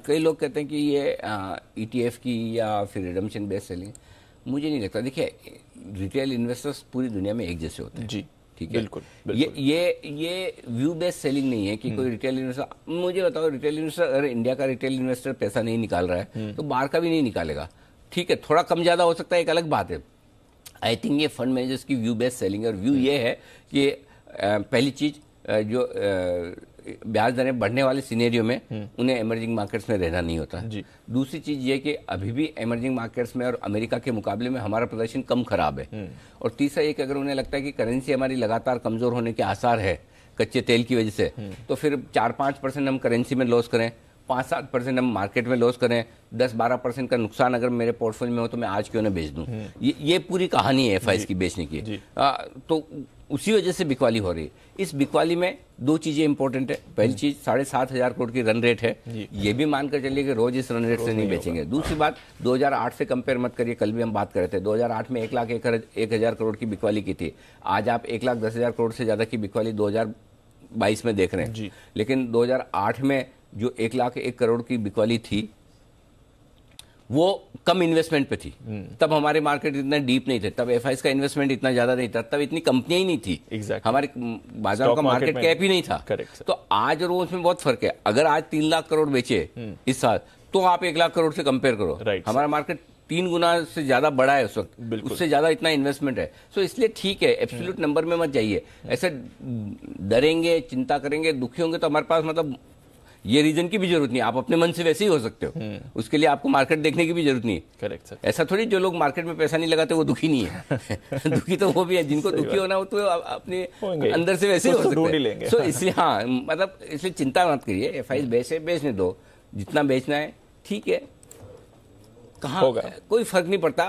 कई लोग कहते हैं कि ये ETF की या फिर रिडम्पशन बेस्ड सेलिंग, मुझे नहीं लगता। देखिए, रिटेल इन्वेस्टर्स पूरी दुनिया में एक जैसे होते हैं,
जी
ठीक है, बिल्कुल। ये व्यू बेस्ड सेलिंग नहीं है कि कोई रिटेल इन्वेस्टर, मुझे बताओ, रिटेल इन्वेस्टर, अगर इंडिया का रिटेल इन्वेस्टर पैसा नहीं निकाल रहा है तो बाहर का भी नहीं निकालेगा। ठीक है, थोड़ा कम ज्यादा हो सकता है, एक अलग बात है। आई थिंक ये फंड मैनेजर्स की व्यू बेस्ड सेलिंग है, और व्यू ये है कि पहली चीज, जो ब्याज दरें बढ़ने वाले सिनेरियो में उन्हें इमर्जिंग मार्केट्स में रहना नहीं होता। दूसरी चीज ये कि अभी भी इमर्जिंग मार्केट्स में और अमेरिका के मुकाबले में हमारा प्रदर्शन कम खराब है। और तीसरा ये कि अगर उन्हें लगता है कि करेंसी हमारी लगातार कमजोर होने के आसार है कच्चे तेल की वजह से, तो फिर 4-5% हम करेंसी में लॉस करें, 5-7% हम मार्केट में लॉस करें, 10-12% का नुकसान अगर मेरे पोर्टफोलियो में हो तो मैं आज क्यों ना बेच दूं। ये पूरी कहानी है एफआईज की बेचने की। तो उसी वजह से बिकवाली हो रही है। इस बिकवाली में दो चीजें इंपॉर्टेंट है। पहली चीज 7,500 करोड़ की रन रेट है, ये भी मानकर चलिए कि रोज इस रन रेट से नहीं बेचेंगे। दूसरी बात 2008 से कंपेयर मत करिए, कल भी हम बात कर रहे थे 2008 में 1,01,000 करोड़ की बिकवाली की थी। आज आप 1,10,000 करोड़ से ज्यादा की बिकवाली 2022 में देख रहे हैं। लेकिन 2008 में जो 1,01 करोड़ की बिकवाली थी वो कम इन्वेस्टमेंट पे थी। तब हमारे मार्केट इतना डीप नहीं थे, तब एफआईज का इन्वेस्टमेंट इतना ज्यादा नहीं था, तब इतनी कंपनियां ही नहीं थी। हमारे बाजारों का मार्केट कैप ही नहीं था। तो आज और उसमें बहुत फर्क है। अगर आज 3 लाख करोड़ बेचे इस साल, तो आप 1 लाख करोड़ से कंपेयर करो। हमारा मार्केट 3 गुना से ज्यादा बड़ा है उस वक्त, उससे ज्यादा इतना इन्वेस्टमेंट है। सो इसलिए ठीक है, एब्सोल्यूट नंबर में मत जाइए। ऐसे डरेंगे, चिंता करेंगे, दुखी होंगे तो हमारे पास मतलब ये रीजन की भी जरूरत नहीं। आप अपने मन से वैसे ही हो सकते हो, उसके लिए आपको मार्केट देखने की भी जरूरत नहीं है।
Correct sir.
ऐसा थोड़ी जो लोग मार्केट में पैसा नहीं लगाते वो दुखी नहीं है। दुखी तो वो भी है, जिनको दुखी होना हो तो अपने अंदर से वैसे ही हो सकते हैं। सो इसलिए हाँ, मतलब इसलिए चिंता मत करिए। एफआईज बेचने दो, जितना बेचना है ठीक है, कहाँ कोई फर्क नहीं पड़ता।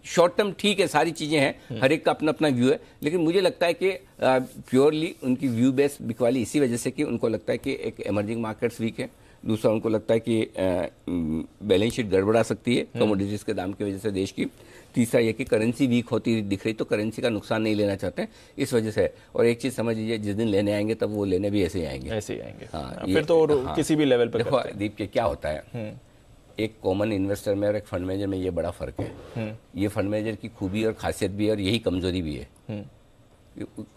शॉर्ट टर्म ठीक है, सारी चीजें हैं, हर एक का अपना अपना व्यू है। लेकिन मुझे लगता है कि प्योरली उनकी व्यू बेस्ड बिकवाली इसी वजह से कि उनको लगता है कि एक इमर्जिंग मार्केट्स वीक है, दूसरा उनको लगता है कि बैलेंस शीट गड़बड़ा सकती है कमोडिटीज के दाम की वजह से देश की, तीसरा ये कि करेंसी वीक होती दिख रही तो करेंसी का नुकसान नहीं लेना चाहते हैं, इस वजह से। और एक चीज समझ लीजिए, जिस दिन लेने आएंगे तब वो लेने भी ऐसे ही आएंगे।
हाँ, फिर तो किसी भी लेवल पर।
देखो दीप के क्या होता है, एक कॉमन इन्वेस्टर में और एक फंड मैनेजर में ये बड़ा फर्क है। ये फंड मैनेजर की खूबी और खासियत भी है और यही कमजोरी भी है।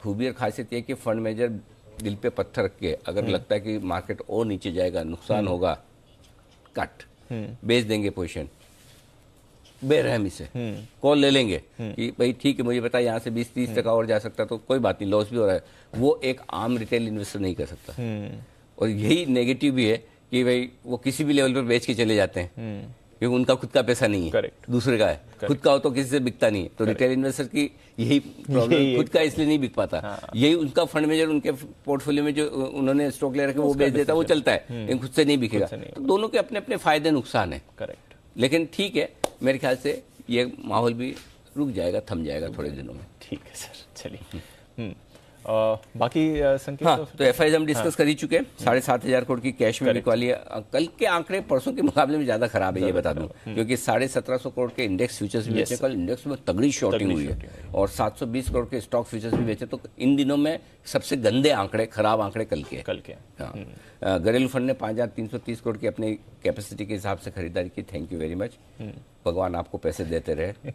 खूबी और खासियत ये कि फंड मैनेजर दिल पे पत्थर रख के अगर लगता है कि मार्केट और नीचे जाएगा, नुकसान होगा, कट बेच देंगे पोजीशन बेरहमी से, कॉल ले लेंगे कि भाई ठीक है मुझे पता है यहाँ से 20-30% और जा सकता तो कोई बात नहीं, लॉस भी हो रहा है। वो एक आम रिटेल इन्वेस्टर नहीं कर सकता। और यही नेगेटिव भी है कि भाई वो किसी भी लेवल पर बेच के चले जाते हैं क्योंकि उनका खुद का पैसा नहीं है, दूसरे का है। खुद का हो तो किसी से बिकता नहीं है। तो रिटेल इन्वेस्टर की यही प्रॉब्लम, खुद का इसलिए नहीं बिक पाता। यही उनका फंड मैनेजर उनके पोर्टफोलियो में जो उन्होंने स्टॉक ले रखे वो बेच देता, वो चलता है, लेकिन खुद से नहीं बिकेगा। तो दोनों के अपने अपने फायदे नुकसान है। लेकिन ठीक है, मेरे ख्याल से ये माहौल भी रुक जाएगा, थम जाएगा थोड़े दिनों में।
ठीक है सर, चलिए बाकी संकेत।
हाँ, तो एफआईज हम डिस्कस कर ही चुके। 7,500 करोड़ की कैश में बिकवाली। कल के आंकड़े परसों के मुकाबले में ज्यादा खराब है, ये बता दूं, क्योंकि 1750 करोड़ के इंडेक्स फ्यूचर्स भी बेचे कल। इंडेक्स में तगड़ी शॉर्टिंग हुई है और 720 करोड़ के स्टॉक फ्यूचर्स भी बेचे। तो इन दिनों में सबसे गंदे आंकड़े, खराब आंकड़े कल के। हाँ, घरेलू फंड ने 5,330 करोड़ की अपनी कैपेसिटी के हिसाब से खरीदारी की। थैंक यू वेरी मच, भगवान आपको पैसे देते रहे।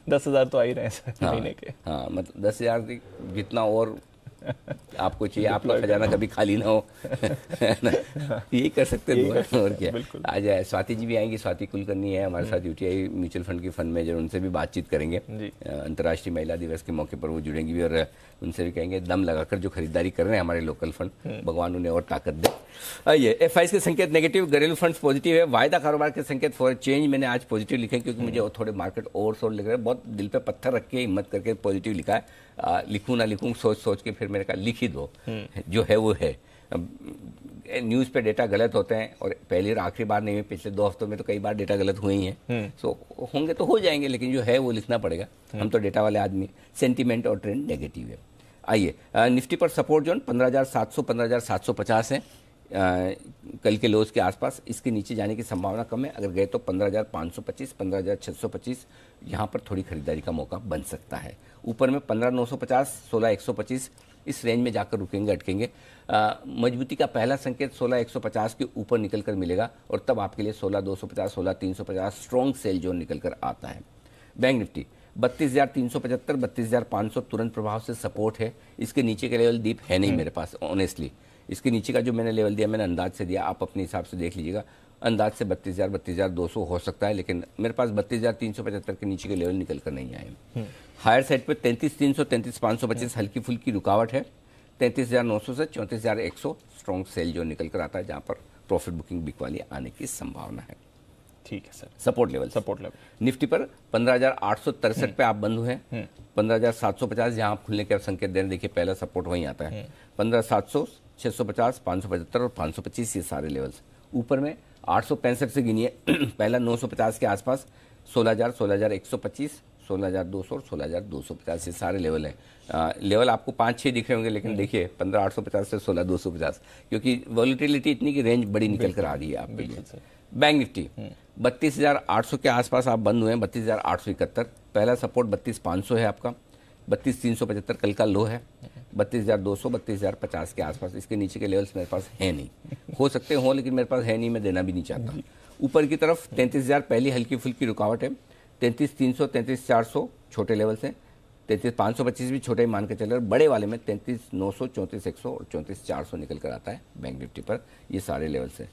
10,000 तो आ ही रहे हैं महीने के।
हाँ, मतलब 10,000 जितना और आपको चाहिए, आपका खजाना कभी खाली ना हो। यही कर सकते हैं और क्या। आज स्वाति जी भी आएंगी, स्वाति कुलकर्णी है हमारे साथ, यूटीआई म्यूचुअल फंड की फंड मैनेजर, उनसे भी बातचीत करेंगे। अंतर्राष्ट्रीय महिला दिवस के मौके पर वो जुड़ेंगी भी और उनसे भी कहेंगे दम लगाकर जो खरीदारी कर रहे हैं हमारे लोकल फंड, भगवान उन्हें और ताकत दे। आइए, एफआईज के संकेत नेगेटिव, घरेलू फंड्स पॉजिटिव है। वायदा कारोबार के संकेत फॉर चेंज मैंने आज पॉजिटिव लिखे क्योंकि मुझे थोड़े मार्केट ओवरसोल्ड लग रहे हैं। बहुत दिल पे पत्थर रख के हिम्मत करके पॉजिटिव लिखा है। लिखूं ना लिखूं सोच सोच के फिर मैंने कहा लिख ही दो, जो है वो है। न्यूज़ पे डेटा गलत होते हैं और पहली और आखिरी बार नहीं हुई, पिछले 2 हफ्तों में तो कई बार डेटा गलत हुए ही हैं। सो होंगे तो हो जाएंगे, लेकिन जो है वो लिखना पड़ेगा। हम तो डेटा वाले आदमी। सेंटीमेंट और ट्रेंड नेगेटिव है। आइए, निफ्टी पर सपोर्ट जोन 15,700 15,750 है कल के लोज के आसपास। इसके नीचे जाने की संभावना कम है। अगर गए तो 15,525 15,625 यहाँ पर थोड़ी खरीदारी का मौका बन सकता है। ऊपर में 15,950 16,125 इस रेंज में जाकर रुकेंगे, अटकेंगे। मजबूती का पहला संकेत 16,150 के ऊपर निकल कर मिलेगा और तब आपके लिए 16,250 16,350 स्ट्रॉन्ग सेल जोन निकल कर आता है। बैंक निफ्टी 32,375 32,500 तुरंत प्रभाव से सपोर्ट है। इसके नीचे के लेवल दीप है नहीं मेरे पास ऑनेस्टली। इसके नीचे का जो मैंने लेवल दिया मैंने अंदाज से दिया, आप अपने हिसाब से देख लीजिएगा। अंदाज से 32,000 32,200 हो सकता है, लेकिन मेरे पास 32,375 के नीचे के लेवल निकल कर नहीं आए। हायर साइड पे 33,300 33,525 हल्की फुल्की रुकावट है। 33,900 से 34,100 स्ट्रॉन्ग सेल जो निकल कर आता है, जहां पर प्रॉफिट बुकिंग बिकवाली आने की संभावना है।
ठीक है सर।
सपोर्ट लेवल निफ्टी पर 15,863 पे आप बंद हुए हैं। 15,750 जहां आप खुलने के संकेत दे रहे हैं, देखिए पहला सपोर्ट वहीं आता है। 15,700 650 575 और 525 ये सारे लेवल्स। ऊपर में 865 से गिनिए पहला 950 के आसपास, 16,000, 16,125, 16,200 और 16,250 ये सारे लेवल हैं। लेवल आपको 5-6 दिख रहे होंगे, लेकिन देखिए 15,850 से 16,250, क्योंकि वॉलिटिलिटी इतनी की रेंज बड़ी निकल कर आ रही है आपके लिए। बैंक निफ्टी 32,800 के आसपास आप बंद हुए हैं, 32,871। पहला सपोर्ट 32,500 है आपका, 32,375 कल का लो है, 32,200, 32,050 के आसपास। इसके नीचे के लेवल्स मेरे पास है नहीं, हो सकते हो लेकिन मेरे पास है नहीं, मैं देना भी नहीं चाहता। ऊपर की तरफ 33,000 पहली हल्की फुल्की रुकावट है, 33,300, 33,400 छोटे लेवल्स हैं, 33,525 भी छोटे मान के चल रहे, बड़े वाले में 33,900, 34,100 और 34,400 निकल कर आता है बैंक निफ्टी पर। ये सारे लेवल्स हैं।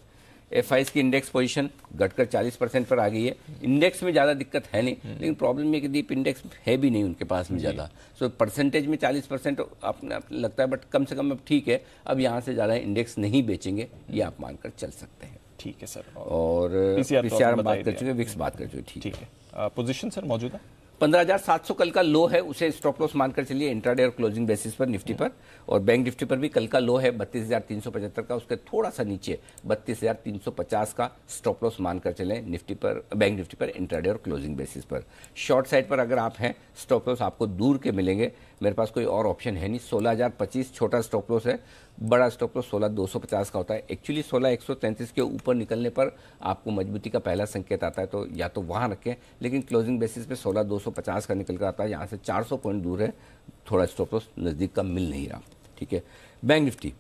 FIs की इंडेक्स पोजीशन घटकर 40% पर आ गई है। इंडेक्स में ज़्यादा दिक्कत है नहीं, लेकिन प्रॉब्लम ये कि डीप इंडेक्स है भी नहीं उनके पास में ज़्यादा, सो परसेंटेज में 40% अपने लगता है, बट कम से कम अब ठीक है, अब यहाँ से ज़्यादा इंडेक्स नहीं बेचेंगे, ये आप मानकर चल सकते हैं।
ठीक है सर।
और PCR हम बात कर चुके, विक्स बात कर चुके, ठीक
है। पोजीशन सर मौजूदा
15,700 कल का लो है, उसे स्टॉप लॉस मानकर चलिए इंट्राडे और क्लोजिंग बेसिस पर निफ्टी पर। और बैंक निफ्टी पर भी कल का लो है 32,375 का, उसके थोड़ा सा नीचे 32,350 का स्टॉप लॉस मानकर चलें निफ्टी पर, बैंक निफ्टी पर इंट्राडे और क्लोजिंग बेसिस पर। शॉर्ट साइड पर अगर आप हैं, स्टॉप लॉस आपको दूर के मिलेंगे, मेरे पास कोई और ऑप्शन है नहीं। 16,025 छोटा स्टॉप लॉस है, बड़ा स्टॉप लॉस 16,250 का होता है। एक्चुअली 16,133 के ऊपर निकलने पर आपको मजबूती का पहला संकेत आता है, तो या तो वहाँ रखें, लेकिन क्लोजिंग बेसिस पे 16,250 का निकल कर आता है, यहाँ से 400 पॉइंट दूर है, थोड़ा स्टॉप लॉस नज़दीक का मिल नहीं रहा। ठीक है, बैंक निफ्टी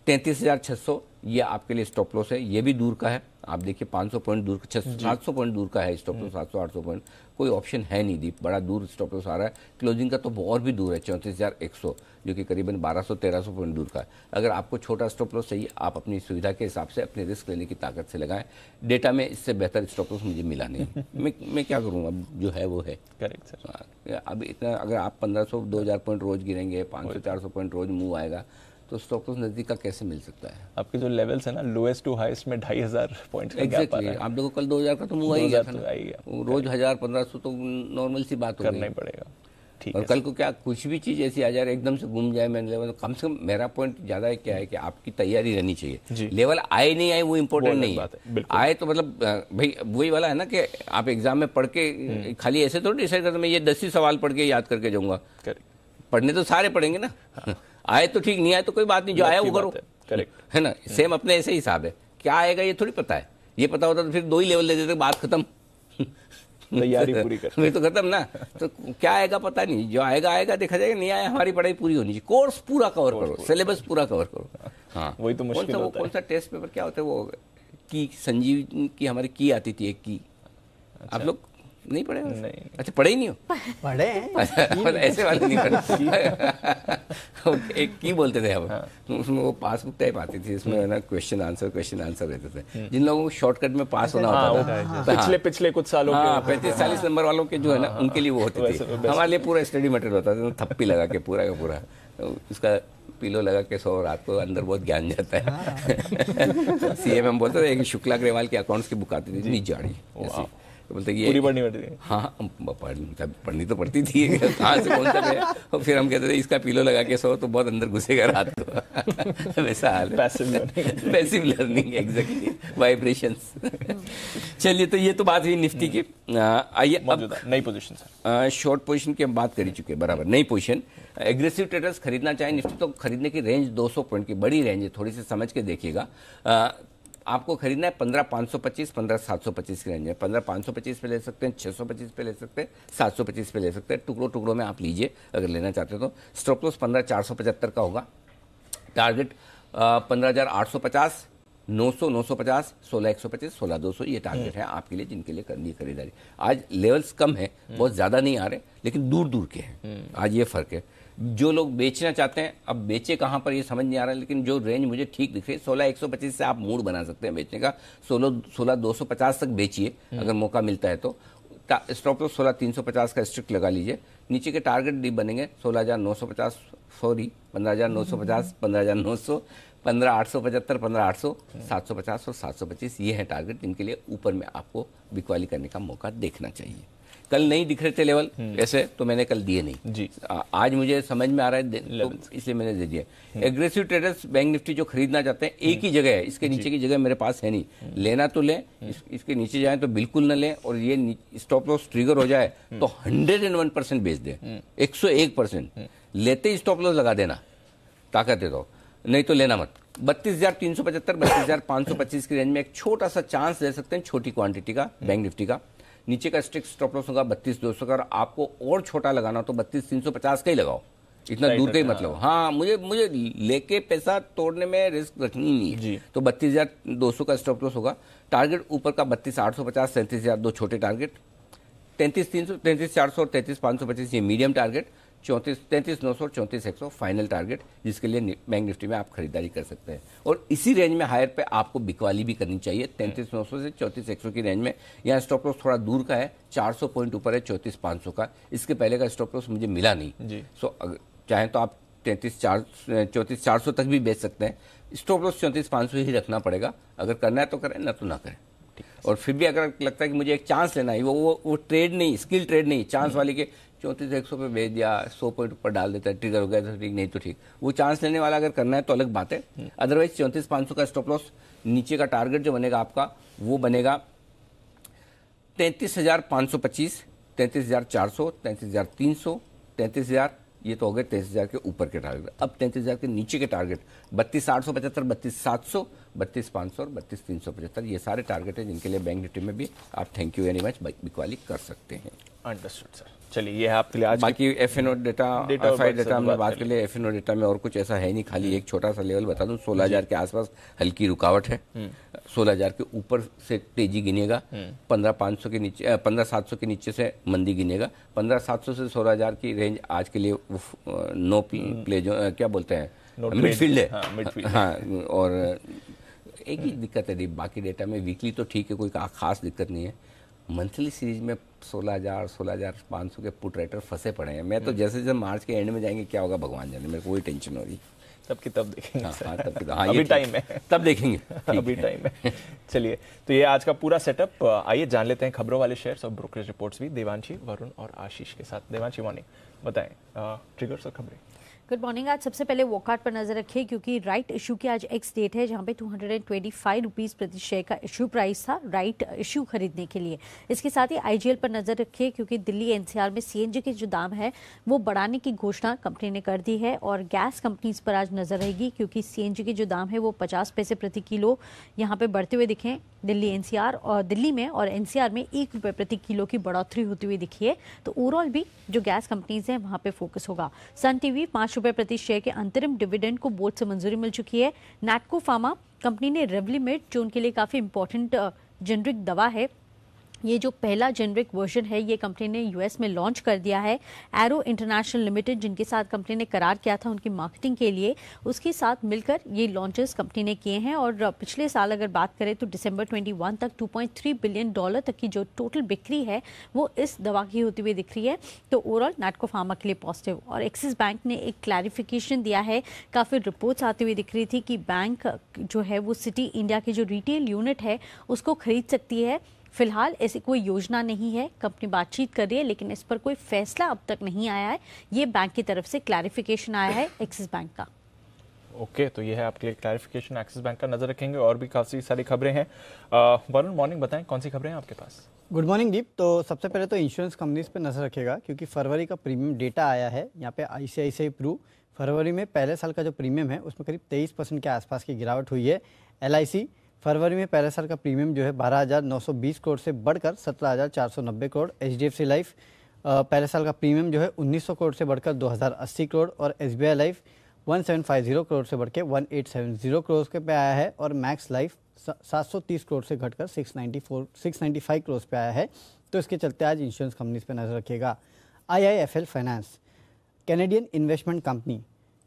33,600 ये आपके लिए स्टॉप लॉस है, ये भी दूर का है। आप देखिए 500 पॉइंट दूर, 700 पॉइंट दूर का है स्टॉप लॉस, 700-800 पॉइंट, कोई ऑप्शन है नहीं दीप, बड़ा दूर स्टॉप लॉस आ रहा है। क्लोजिंग का तो और भी दूर है 34,100, जो कि करीबन 1200-1300 पॉइंट दूर का है। अगर आपको छोटा स्टॉप लॉस चाहिए, आप अपनी सुविधा के हिसाब से अपने रिस्क लेने की ताकत से लगाएं। डेटा में इससे बेहतर स्टॉप लॉस मुझे मिला नहीं। मैं क्या करूँ, अब जो है वो है।
Correct sir.
अब इतना अगर आप 1,500-2,000 पॉइंट रोज गिरेंगे, 500-400 पॉइंट रोज मूव आएगा, तो स्टॉक लॉस नजदीक का कैसे मिल सकता है?
आपके जो लेवल्स है ना, लोएस्ट टू हाईएस्ट में 2,500 पॉइंट्स का गैप आ रहा है।
आप देखो कल 2,000 का तो मूव आ ही गया था ना, रोज 1,000-1,500 तो नॉर्मल सी बात
करना ही पड़ेगा।
और कल को क्या कुछ भी चीज ऐसी आ जाए एकदम से घूम जाए, मैंने लेवल, कम से कम मेरा पॉइंट ज्यादा है क्या है कि आपकी तैयारी रहनी चाहिए। लेवल आए नहीं आए वो इम्पोर्टेंट नहीं है, आए तो मतलब भाई वही वाला है ना कि आप एग्जाम में पढ़ के खाली ऐसे थोड़ी डिसाइड करते मैं ये 10 ही सवाल पढ़ के याद करके जाऊंगा। पढ़ने तो सारे पढ़ेंगे ना, आए तो ठीक, नहीं आए तो कोई बात नहीं, जो आया वो करो। करेक्ट है ना, सेम अपने ऐसे हिसाब है, क्या आएगा ये थोड़ी पता है, ये पता होता तो फिर 2 ही लेवल दे देते, बात खत्म,
तैयारी पूरी कर
फिर तो खत्म ना। तो क्या आएगा पता नहीं, जो आएगा आएगा, देखा जाएगा, नहीं आया हमारी पढ़ाई पूरी होनी चाहिए, कोर्स पूरा कवर करो, सिलेबस पूरा कवर करो। हाँ
वही तो मुश्किल होता है।
कौन सा टेस्ट पेपर क्या होता है वो की, संजीव की हमारी की आती थी एक की, आप लोग नहीं पढ़े?
नहीं।
अच्छा पढ़े ही नहीं हो?
पढ़े हैं
ऐसे वाले नहीं पढ़े। एक की बोलते थे हम, उसमें वो पासबुक टाइप आती थी, इसमें ना क्वेश्चन आंसर रहते थे। जिन लोगों को शॉर्टकट में पास होना होता था,
पिछले कुछ सालों के
35-40 नंबर वालों के जो है ना, उनके लिए वो होती थी। हमारे लिए पूरा स्टडी मटेरियल होता था, थप्पी लगा के पूरा का पूरा, उसका पिलो लगा के सो, रात को अंदर बहुत ज्ञान जाता है। सीएम हम बोलते थे, एक शुक्ला अग्रवाल की अकाउंट्स की बुक आती थी, इतनी जाड़ी, तो बोलते कि
पूरी पढ़नी पड़ती थी।
हाँ पढ़नी तो पड़ती थी, कहाँ से कौन सा है, और फिर हम कहते थे इसका पिलो लगा के सो तो बहुत अंदर घुसेगा रात को। वैसा हाल है, पैसिव लर्निंग, एग्जैक्टली, वाइब्रेशंस। चलिए, तो ये तो बात हुई निफ्टी की। आइए अब
नई पोजीशन सर,
शॉर्ट पोजीशन की हम बात कर ही चुके हैं, बराबर। नई पोजीशन, एग्रेसिव ट्रेडर्स खरीदना चाहें निफ्टी तो खरीदने की रेंज 200 पॉइंट की बड़ी रेंज है, थोड़ी सी समझ के देखिएगा। आपको खरीदना है 15,525, 15,725 की रेंज है। 15,525 पे ले सकते हैं, 625 पे ले सकते हैं, 725 पे ले सकते हैं, टुकड़ों टुकड़ों में आप लीजिए अगर लेना चाहते हो तो। स्टॉप लॉस 15,475 का होगा, टारगेट 15,850, 900, 950, 16,125, 16,200 ये टारगेट है आपके लिए जिनके लिए करनी है खरीदारी। आज लेवल्स कम है, बहुत ज़्यादा नहीं आ रहे, लेकिन दूर दूर के हैं, आज ये फ़र्क है। जो लोग बेचना चाहते हैं, अब बेचे कहाँ पर ये समझ नहीं आ रहा है, लेकिन जो रेंज मुझे ठीक दिख रही है 16,125 से आप मूड बना सकते हैं बेचने का। 16,250 तक बेचिए अगर मौका मिलता है तो। स्टॉप लॉस 16,350 का स्ट्रिक्ट लगा लीजिए। नीचे के टारगेट डीप बनेंगे 16,950, सॉरी 15,950, 15,900, 15,875, 15,800, 750 और 725 ये है टारगेट जिनके लिए ऊपर में आपको बिकवाली करने का मौका देखना चाहिए। कल नहीं दिख रहे थे लेवल ऐसे, तो मैंने कल दिए नहीं
जी।
आज मुझे समझ में आ रहा है तो इसलिए मैंने दे दिया। एग्रेसिव ट्रेडर्स बैंक निफ्टी जो खरीदना चाहते हैं एक ही जगह है, इसके नीचे की जगह मेरे पास है नहीं, लेना तो लें, इसके नीचे जाए तो बिल्कुल न लें, और ये स्टॉप लॉस ट्रिगर हो जाए तो 101% बेच दे, 101%। लेते ही स्टॉप लॉस लगा देना, ताकत है तो, नहीं तो लेना मत। 32,375 32,525 की रेंज में एक छोटा सा चांस ले सकते हैं, छोटी क्वांटिटी का बैंक निफ्टी का। नीचे का स्ट्रिक्ट स्टॉप लॉस होगा 32,200 का, और आपको और छोटा लगाना तो 32,350 का ही लगाओ, इतना दूर का ही मतलब। हाँ, मुझे लेके पैसा तोड़ने में रिस्क रखनी नहीं है, तो 32,200 का स्टॉप लॉस होगा। टारगेट ऊपर का 32,850, 37,000 दो छोटे टारगेट, 33,300, 33,400 और 33,525 ये मीडियम टारगेट, 33,900 और 34,100 फाइनल टारगेट, जिसके लिए बैंक निफ्टी में आप खरीदारी कर सकते हैं। और इसी रेंज में हायर पे आपको बिकवाली भी करनी चाहिए, 33,900 से 34,100 की रेंज में। यहाँ स्टॉप लॉस थोड़ा दूर का है, 400 पॉइंट ऊपर है 34,500 का, इसके पहले का स्टॉप लॉस मुझे मिला नहीं। सो चाहे तो आप 34,400 तक भी बेच सकते हैं। स्टॉप लॉस 34,500 ही रखना पड़ेगा, अगर करना है तो करें, ना तो ना करें। और फिर भी अगर लगता है कि मुझे एक चांस लेना है, वो ट्रेड नहीं, स्किल ट्रेड नहीं, चांस वाली के 34,100 पे बेच दिया, 100 पॉइंट ऊपर डाल देता है, ट्रिगर हो गया तो ठीक, नहीं तो ठीक। वो चांस लेने वाला अगर करना है तो अलग बात है। अदरवाइज 34,500 का स्टॉप लॉस, नीचे का टारगेट जो बनेगा आपका वो बनेगा 33,525, 33,400, 33,300, 33,000, ये तो हो गए 33,000 के ऊपर के टारगेट। अब 33,000 के नीचे के टारगेट 32,875, 32,700, 32,500 और 32,375, ये सारे टारगेट हैं जिनके लिए बैंक निफ्टी में भी आप थैंक यू वेरी मच बिकवाली कर सकते हैं।
Understood sir. चलिए, ये है आपके लिए आज
बाकी एफएनओ डेटा, एफआई डेटा में बात कर ले। एफएनओ डेटा में और कुछ ऐसा है नहीं, खाली एक छोटा सा लेवल बता दूं, 16,000 के आसपास हल्की रुकावट है, 16,000 के ऊपर से तेजी गिनेगा, 15,500 के नीचे, 15,700 के नीचे से मंदी गिनेगा। 15,700 से 16,000 की रेंज आज के लिए नो प्ले जो क्या बोलते हैं, मिडफील्ड है। हाँ, और एक ही दिक्कत है, बाकी डेटा में वीकली तो ठीक है, कोई खास दिक्कत नहीं है। मंथली सीरीज में 16,000, 16,500 के पुट राइटर फंसे पड़े हैं। मैं तो जैसे जैसे मार्च के एंड में जाएंगे क्या होगा भगवान जाने, मेरे को कोई टेंशन हो रही।
तब की तब देखेंगे।
हाँ,
अभी टाइम है,
तब देखेंगे,
अभी टाइम है। चलिए, तो ये आज का पूरा सेटअप। आइए जान लेते हैं खबरों वाले शेयर्स और ब्रोकरेज रिपोर्ट्स भी देवांशी, वरुण और आशीष के साथ। देवांशी, मॉर्निंग, बताएं ट्रिगर्स और खबरें।
Good morning. आज सबसे पहले वॉकआउट पर नजर रखिए, क्योंकि राइट इशू की आज एक्स डेट है, जहां पे 225 रुपीज प्रति शेयर का इशू प्राइस था राइट इशू खरीदने के लिए। इसके साथ ही आईजीएल पर नजर रखिए, क्योंकि दिल्ली एनसीआर में सीएनजी के जो दाम है वो बढ़ाने की घोषणा कंपनी ने कर दी है। और गैस कंपनीज पर आज नजर रहेगी, क्योंकि सीएनजी के जो दाम है वो 50 पैसे प्रति किलो यहाँ पे बढ़ते हुए दिखे दिल्ली एनसीआर और दिल्ली में, और एनसीआर में 1 रुपये प्रति किलो की बढ़ोतरी होती हुई दिखी है। तो ओवरऑल भी जो गैस कंपनीज हैं वहां पे फोकस होगा। सन टीवी 5 रुपये प्रति शेयर के अंतरिम डिविडेंड को बोर्ड से मंजूरी मिल चुकी है। नैटको फार्मा कंपनी ने रेवलीमेड, जो उनके लिए काफी इंपॉर्टेंट जेनरिक दवा है, ये जो पहला जेनरिक वर्जन है ये कंपनी ने यूएस में लॉन्च कर दिया है। एरो इंटरनेशनल लिमिटेड, जिनके साथ कंपनी ने करार किया था उनकी मार्केटिंग के लिए, उसके साथ मिलकर ये लॉन्चेस कंपनी ने किए हैं। और पिछले साल अगर बात करें तो दिसंबर 21 तक $2.3 बिलियन तक की जो टोटल बिक्री है वो इस दवा की होती हुई दिख रही है। तो ओवरऑल नैटको फार्मा के लिए पॉजिटिव। और एक्सिस बैंक ने एक क्लैरिफिकेशन दिया है, काफ़ी रिपोर्ट्स आती हुई दिख रही थी कि बैंक जो है वो सिटी इंडिया की जो रिटेल यूनिट है उसको खरीद सकती है। फिलहाल ऐसी कोई योजना नहीं है, कंपनी बातचीत कर रही है, लेकिन इस पर कोई फैसला अब तक नहीं आया है। ये बैंक की तरफ से क्लैरिफिकेशन आया है एक्सिस बैंक का।
ओके, तो ये है आपके लिए क्लैरिफिकेशन एक्सिस बैंक का। नजर रखेंगे, और भी काफ़ी सारी खबरें हैं। वरुण, मॉर्निंग, बताएं कौन सी खबरें हैं आपके पास।
गुड मॉर्निंग दीप। तो सबसे पहले तो इंश्योरेंस कंपनीज पे नजर रखेगा, क्योंकि फरवरी का प्रीमियम डेटा आया है। यहाँ पे आईसीआईसीआई प्रू फरवरी में पहले साल का जो प्रीमियम है उसमें करीब 23% के आसपास की गिरावट हुई है। एलआईसी फरवरी में पहले साल का प्रीमियम जो है 12,920 करोड़ से बढ़कर 17,490 करोड़। एचडीएफसी लाइफ पहले साल का प्रीमियम जो है 1,900 करोड़ से बढ़कर 2,080 करोड़, और एसबीआई लाइफ 1,750 करोड़ से बढ़कर 1,870 करोड़ के पे आया है। और मैक्स लाइफ 730 करोड़ से घटकर 695 करोड़ पे आया है। तो इसके चलते आज इंश्योरेंस कंपनीज पे नजर रखिएगा। IIFL finance, Canadian investment company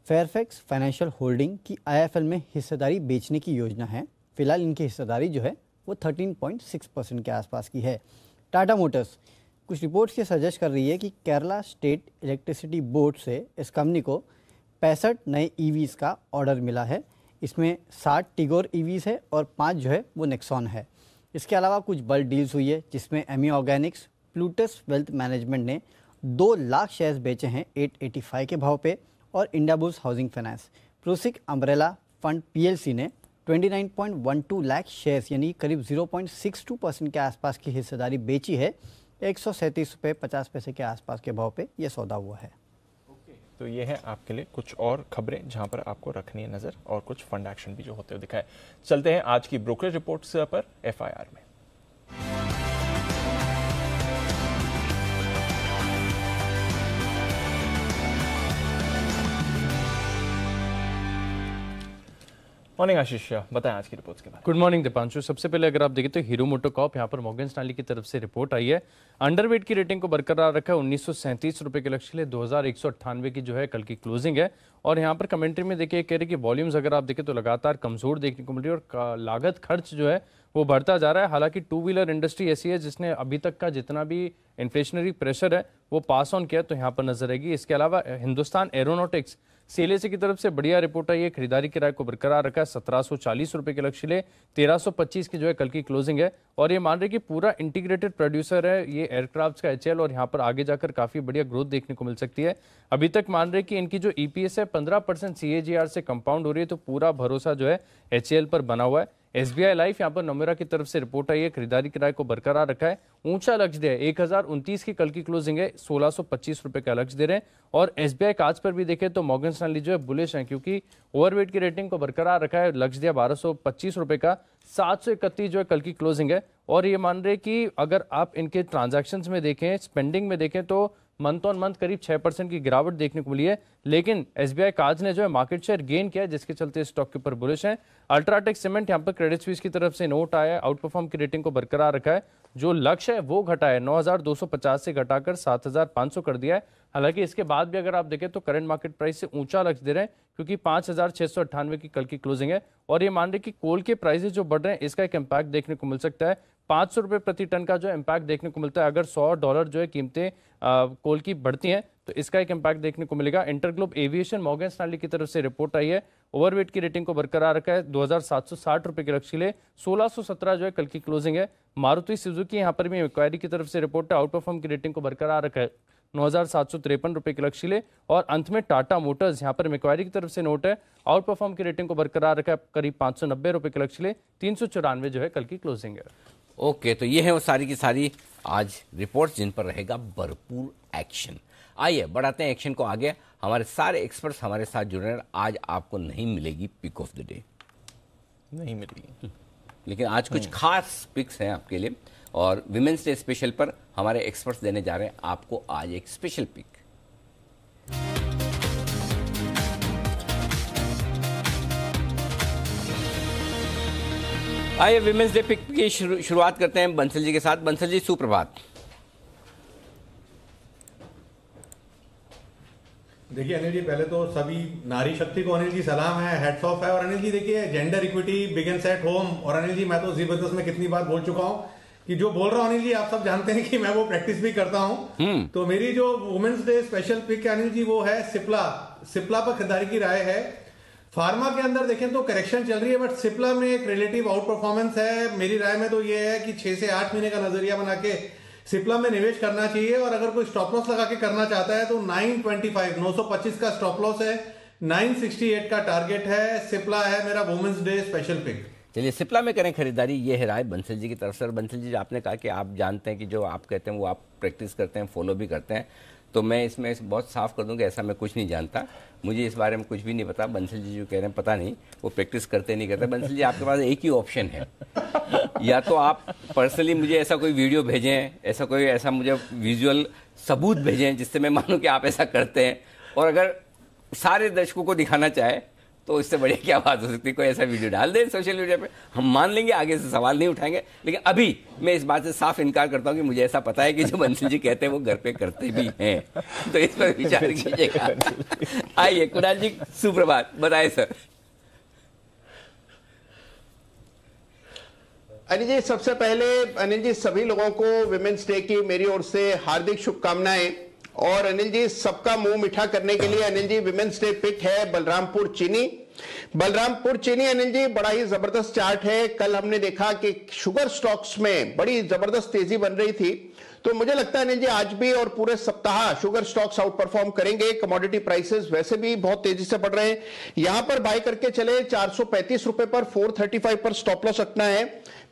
Fairfax financial holding की आईआईएफएल में हिस्सेदारी बेचने की योजना है। फिलहाल इनकी हिस्सेदारी जो है वो 13.6% के आसपास की है। टाटा मोटर्स कुछ रिपोर्ट्स ये सजेस्ट कर रही है कि केरला स्टेट इलेक्ट्रिसिटी बोर्ड से इस कंपनी को 65 नए ईवीज़ का ऑर्डर मिला है। इसमें 60 टिगोर ईवीज़ है और 5 जो है वो नेक्सॉन है। इसके अलावा कुछ बल्क डील्स हुई है, जिसमें Ami Organics, Plutus Wealth Management ने 2 लाख शेयर्स बेचे हैं 885 के भाव पे और इंडियाबुल्स हाउसिंग फाइनेंस प्रोसिक अम्ब्रेला फंड पीएलसी ने 29.12 लाख शेयर्स यानी करीब 0.62% के आसपास की हिस्सेदारी बेची है। 137 रुपये 50 पैसे के आसपास के भाव पे यह सौदा हुआ है।
तो ये है आपके लिए कुछ और खबरें जहां पर आपको रखनी है नजर, और कुछ फंड एक्शन भी जो होते हुए दिखाए। चलते हैं आज की ब्रोकरेज रिपोर्ट्स पर एफआईआर में। मॉर्निंग आशीष, बताएं आज की रिपोर्ट्स के बारे में।
Good morning Deepanshu. सबसे पहले अगर आप देखें तो हीरो मोटोकॉर्प यहाँ पर मॉर्गन स्टैनली की तरफ से रिपोर्ट आई है। अंडरवेट की रेटिंग को बरकरार रखा है। 1937 रुपए के लक्ष्य के लिए 2198 की जो है कल की क्लोजिंग है। और यहाँ पर कमेंट्री में देखिए कह रहे कि वॉल्यूम्स अगर आप देखें तो लगातार कमजोर देखने को मिल रही है और लागत खर्च जो है वो बढ़ता जा रहा है। हालांकि टू व्हीलर इंडस्ट्री ऐसी है जिसने अभी तक का जितना भी इन्फ्लेशनरी प्रेशर है वो पास ऑन किया, तो यहाँ पर नजर आएगी। इसके अलावा हिंदुस्तान एरोनॉटिक्स सीएलएसी की तरफ से बढ़िया रिपोर्ट आई है। खरीदारी किराए को बरकरार रखा है। 1740 रुपए के लक्ष्य ले 1325 की जो है कल की क्लोजिंग है। और ये मान रहे कि पूरा इंटीग्रेटेड प्रोड्यूसर है ये एयरक्राफ्ट्स का एचएल, और यहाँ पर आगे जाकर काफी बढ़िया ग्रोथ देखने को मिल सकती है। अभी तक मान रहे कि इनकी जो ईपीएस है 15% CAGR से कंपाउंड हो रही है, तो पूरा भरोसा जो है एचएल पर बना हुआ है। एसबीआई लाइफ यहाँ पर नोमेरा की तरफ से रिपोर्ट आई है। खरीदारी किराए को बरकरार रखा है। ऊंचा लक्ष्य दिया है 1029 की कल की क्लोजिंग है। 1625 रुपए का लक्ष्य दे रहे हैं। और एसबीआई काज पर भी देखें तो मॉर्गन स्टैनली जो है बुलिश है, क्योंकि ओवरवेट की रेटिंग को बरकरार रखा है। लक्ष्य दिया 1225 रुपए का। 731 जो है कल की क्लोजिंग है। और ये मान रहे कि अगर आप इनके ट्रांजैक्शंस में देखें, स्पेंडिंग में देखें तो मंथ ऑन मंथ करीब 6% की गिरावट देखने को मिली है। लेकिन एसबीआई काज ने जो है मार्केट शेयर गेन किया है, जिसके चलते स्टॉक के ऊपर बुलिश है। अल्ट्राटेक सीमेंट यहाँ पर क्रेडिट स्विस की तरफ से नोट आया है। आउट परफॉर्म की रेटिंग को बरकरार रखा है। जो लक्ष्य है वो घटा है 9250 से घटाकर 7500 कर दिया है। हालांकि इसके बाद भी अगर आप देखें तो करंट मार्केट प्राइस से ऊंचा लक्ष्य दे रहे हैं, क्योंकि 5698 की कल की क्लोजिंग है। और ये मान रहे कि कोल के प्राइसेस जो बढ़ रहे हैं इसका एक इम्पैक्ट देखने को मिल सकता है। 500 रुपए प्रति टन का जो इम्पैक्ट देखने को मिलता है। अगर $100 जो है कीमतें कोल की बढ़ती हैं तो इसका एक इम्पैक्ट देखने को मिलेगा। इंटरग्लोब एविएशन मॉर्गन स्टैनली की तरफ से रिपोर्ट आई है। ओवरवेट की रेटिंग को बरकरार रखा है। 2760 रुपए के लक्ष्य के लिए 1617 जो है कल की क्लोजिंग है। मारुति सुजुकी यहाँ पर भी इंक्वायरी की तरफ से रिपोर्ट है। आउट परफॉर्म की रेटिंग को बरकरार रखा है 9753 रुपए के लक्ष्य ले। और अंत में टाटा मोटर्स यहाँ पर मैक्वायरी की तरफ से नोट है। आउट परफॉर्म की रेटिंग को बरकरार रखा है करीब 590 रुपए के लक्ष्य ले। 394 जो है कल की क्लोजिंग है।
ओके, तो ये है वो सारी की सारी आज रिपोर्ट्स जिन पर रहेगा भरपूर एक्शन। आइए बढ़ाते हैं एक्शन को आगे। हमारे सारे एक्सपर्ट्स हमारे साथ जुड़ रहे हैं। आज आपको नहीं मिलेगी पिक ऑफ द डे,
नहीं मिलेगी,
लेकिन आज कुछ खास पिक्स हैं आपके लिए। और विमेंस डे स्पेशल पर हमारे एक्सपर्ट्स देने जा रहे हैं आपको आज एक स्पेशल पिक। आइए विमेंस डे पिक की शुरुआत करते हैं बंसल जी के साथ। बंसल जी, सुप्रभात।
देखिए अनिल जी, पहले तो सभी नारी शक्ति को अनिल जी सलाम है, हेड्स ऑफ है। और अनिल जी देखिए, gender equity begins at home. और अनिल जी, मैं तो जबरदस्त में कितनी बार बोल चुका हूं कि जो बोल रहा हूं अनिल जी आप सब जानते हैं कि मैं वो प्रैक्टिस भी करता हूं। तो मेरी जो वुमेन्स डे स्पेशल पिक है अनिल जी वो है सिप्ला। सिप्ला पर खरीदारी की राय है। फार्मा के अंदर देखें तो करेक्शन चल रही है, बट सिप्ला में एक रिलेटिव आउट परफॉर्मेंस है। मेरी राय में तो ये है कि 6 से 8 महीने का नजरिया बना के सिप्ला में निवेश करना चाहिए। और अगर कोई स्टॉप लॉस लगा के करना चाहता है तो 925 का स्टॉप लॉस है, 968 का टारगेट है। सिप्ला है मेरा वुमेन्स डे स्पेशल पिक।
चलिए सिप्ला में करें खरीदारी, ये है राय बंसल जी की तरफ से। और बंसल जी, आपने कहा कि आप जानते हैं कि जो आप कहते हैं वो आप प्रैक्टिस करते हैं, फॉलो भी करते हैं। तो मैं इसमें बहुत साफ कर दूं कि ऐसा मैं कुछ नहीं जानता, मुझे इस बारे में कुछ भी नहीं पता। बंसल जी जो कह रहे हैं पता नहीं वो प्रैक्टिस करते नहीं करते। बंसल जी, आपके पास एक ही ऑप्शन है, या तो आप पर्सनली मुझे ऐसा कोई वीडियो भेजें, ऐसा मुझे विजुअल सबूत भेजें जिससे मैं मानूं कि आप ऐसा करते हैं। और अगर सारे दर्शकों को दिखाना चाहे तो इससे बढ़िया क्या बात हो सकती है। कोई ऐसा वीडियो डाल दें सोशल मीडिया पे, हम मान लेंगे, आगे से सवाल नहीं उठाएंगे। लेकिन अभी मैं इस बात से साफ इनकार करता हूं कि मुझे ऐसा पता है कि जो बंसल जी कहते हैं वो घर पे करते भी हैं, तो इस पर विचार कीजिएगा। आइए कुणाल जी, सुप्रभात, बताएं सर।
अनिल जी, सबसे पहले अनिल जी सभी लोगों को विमेंस डे की मेरी ओर से हार्दिक शुभकामनाएं। और अनिल जी, सबका मुंह मीठा करने के लिए Anil ji women's day pick है बलरामपुर चीनी। बलरामपुर चीनी अनिल जी बड़ा ही जबरदस्त चार्ट है। कल हमने देखा कि शुगर स्टॉक्स में बड़ी जबरदस्त तेजी बन रही थी, तो मुझे लगता है अनिल जी आज भी और पूरे सप्ताह शुगर स्टॉक्स आउट परफॉर्म करेंगे। कमोडिटी प्राइसेस वैसे भी बहुत तेजी से बढ़ रहे हैं। यहां पर बाय करके चले 435 रुपए पर, 435 पर स्टॉप लॉस रखना है।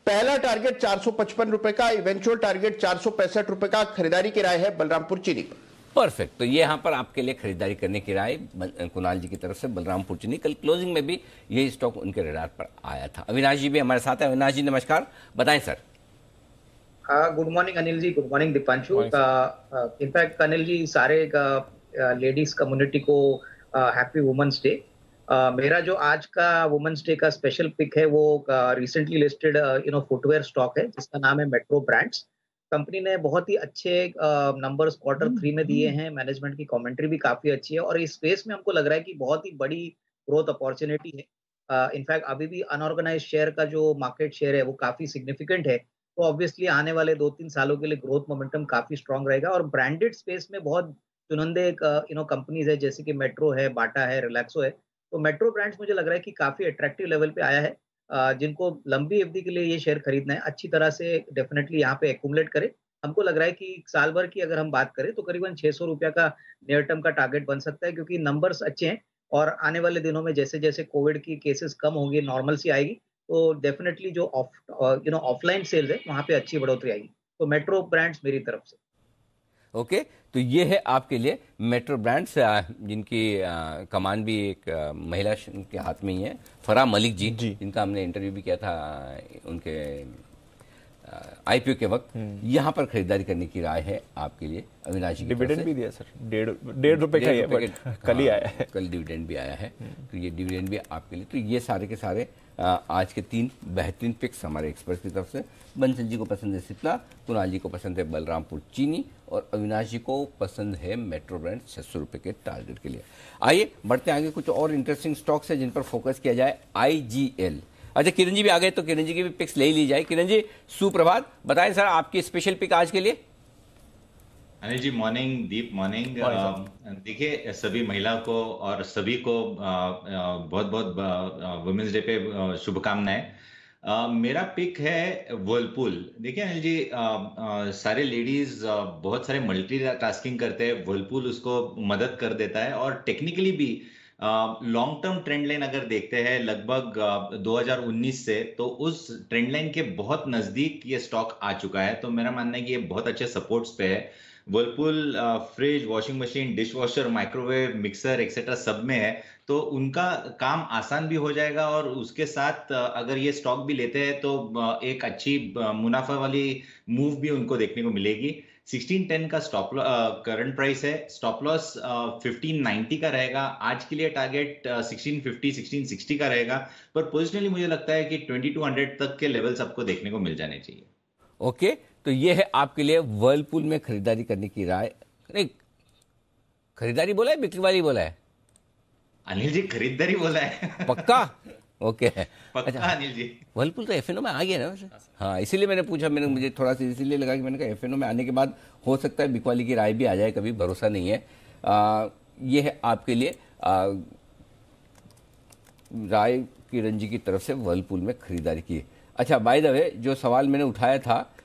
पहला टारगेट 455 रुपए का, इवेंचुअल टारगेट 465 रुपए का। खरीदारी की राय है बलरामपुर चीनी पर।
परफेक्ट। तो ये यहाँ पर आपके लिए खरीदारी करने की राय कुणाल जी की तरफ से बलरामपुर चीनी। कल क्लोजिंग में भी ये स्टॉक उनके रडार पर आया था। अविनाश जी भी हमारे साथ है। अविनाश जी नमस्कार, बताएं sir.
Good morning Anil ji, good morning Deepanshu. In fact Anil ji सारे लेडीज कम्युनिटी को हैप्पी वुमेन्स डे। मेरा जो आज का वुमेन्स डे का स्पेशल पिक है वो रिसेंटली लिस्टेड फुटवेयर स्टॉक है जिसका नाम है मेट्रो ब्रांड्स। कंपनी ने बहुत ही अच्छे नंबर्स Q3 में दिए हैं। मैनेजमेंट की कमेंट्री भी काफी अच्छी है और इस स्पेस में हमको लग रहा है कि बहुत ही बड़ी ग्रोथ अपॉर्चुनिटी है। इनफैक्ट अभी भी अनऑर्गेनाइज शेयर का जो मार्केट शेयर है वो काफी सिग्निफिकेंट है। तो ऑब्वियसली आने वाले 2-3 सालों के लिए ग्रोथ मोमेंटम काफी स्ट्रांग रहेगा। और ब्रांडेड स्पेस में बहुत चुनिंदे कंपनीज है जैसे कि मेट्रो है, बाटा है, रिलैक्सो है। तो मेट्रो ब्रांड्स मुझे लग रहा है कि काफी अट्रैक्टिव लेवल पे आया है। जिनको लंबी अवधि के लिए ये शेयर खरीदना है अच्छी तरह से डेफिनेटली यहाँ पे एक्यूमुलेट करे। हमको लग रहा है कि साल भर की अगर हम बात करें तो करीबन 600 रुपया का नियर टर्म का टारगेट बन सकता है क्योंकि नंबर्स अच्छे हैं और आने वाले दिनों में जैसे जैसे कोविड की केसेस कम होंगे, नॉर्मल सी आएगी, तो डेफिनेटली जो ऑफलाइन सेल्स है वहां पे अच्छी बढ़ोतरी आएगी। तो मेट्रो ब्रांड्स मेरी तरफ से।
ओके, तो ये है आपके लिए मेट्रो ब्रांड्स, जिनकी कमान भी एक महिला के हाथ में ही है, फराह मलिक जी, जिनका हमने इंटरव्यू भी किया था उनके आईपीओ के वक्त। यहाँ पर खरीदारी करने की राय है आपके लिए अविनाश जी।
डिविडेंड भी दिया सर, 1.5 रुपए का ही है, बट कल ही आया है।
कल डिविडेंड भी आया है, तो ये डिविडेंड भी आपके लिए। तो ये सारे के सारे आज के 3 बेहतरीन पिक्स हमारे एक्सपर्ट की तरफ से। बंसल जी को पसंद है सिप्ला, कुणाल जी को पसंद है बलरामपुर चीनी और अविनाश जी को पसंद है मेट्रो ब्रांड 600 रुपये के टारगेट के लिए। आइए बढ़ते आगे, कुछ और इंटरेस्टिंग स्टॉक्स है जिन पर फोकस किया जाए। IGL। अच्छा, किरण जी भी आ गए तो किरण जी की भी पिक्स ले ली जाए। किरण जी सुप्रभात, बताएं सर आपकी स्पेशल पिक आज के लिए।
अनिल जी मॉर्निंग, दीप मॉर्निंग। देखिए सभी महिला को और सभी को बहुत बहुत वुमेन्स डे पे शुभकामनाएं। मेरा पिक है वर्लपूल। देखिए अनिल जी, सारे लेडीज बहुत सारे मल्टीटास्किंग करते हैं, वर्लपूल उसको मदद कर देता है। और टेक्निकली भी लॉन्ग टर्म ट्रेंड लाइन अगर देखते हैं लगभग 2019 से, तो उस ट्रेंड लाइन के बहुत नजदीक ये स्टॉक आ चुका है। तो मेरा मानना है कि ये बहुत अच्छे सपोर्ट्स पे है। Whirlpool fridge, washing machine, dish washer, microwave, mixer etcetera सब में है, तो उनका काम आसान भी हो जाएगा। और उसके साथ अगर ये स्टॉक भी लेते हैं तो एक अच्छी मुनाफा वाली मूव भी उनको देखने को मिलेगी। 1610 का स्टॉप करंट प्राइस है, स्टॉप लॉस 1590 का रहेगा। आज के लिए टारगेट 1650 1660 का रहेगा, पर पर्सनली मुझे लगता है कि 2200 तक के लेवल्स आपको देखने को मिल जाने चाहिए।
ओके, तो ये है आपके लिए वर्लपूल में खरीदारी करने की राय। नहीं, खरीदारी बोला है, बिक्री वाली बोला है?
अनिल जी खरीदारी बोला है।
पक्का? ओके,
पक्का। अच्छा, अनिल जी
वर्लपूल तो एफएनओ में आ गया ना वैसे। हाँ, इसीलिए मैंने पूछा, मुझे थोड़ा सा इसीलिए लगा कि मैंने कहा एफएनओ में आने के बाद हो सकता है बिकवाली की राय भी आ जाए, कभी भरोसा नहीं है। ये है आपके लिए राय किरण जी की तरफ से वर्लपूल में खरीदारी की। अच्छा, बाय द वे, जो सवाल मैंने उठाया था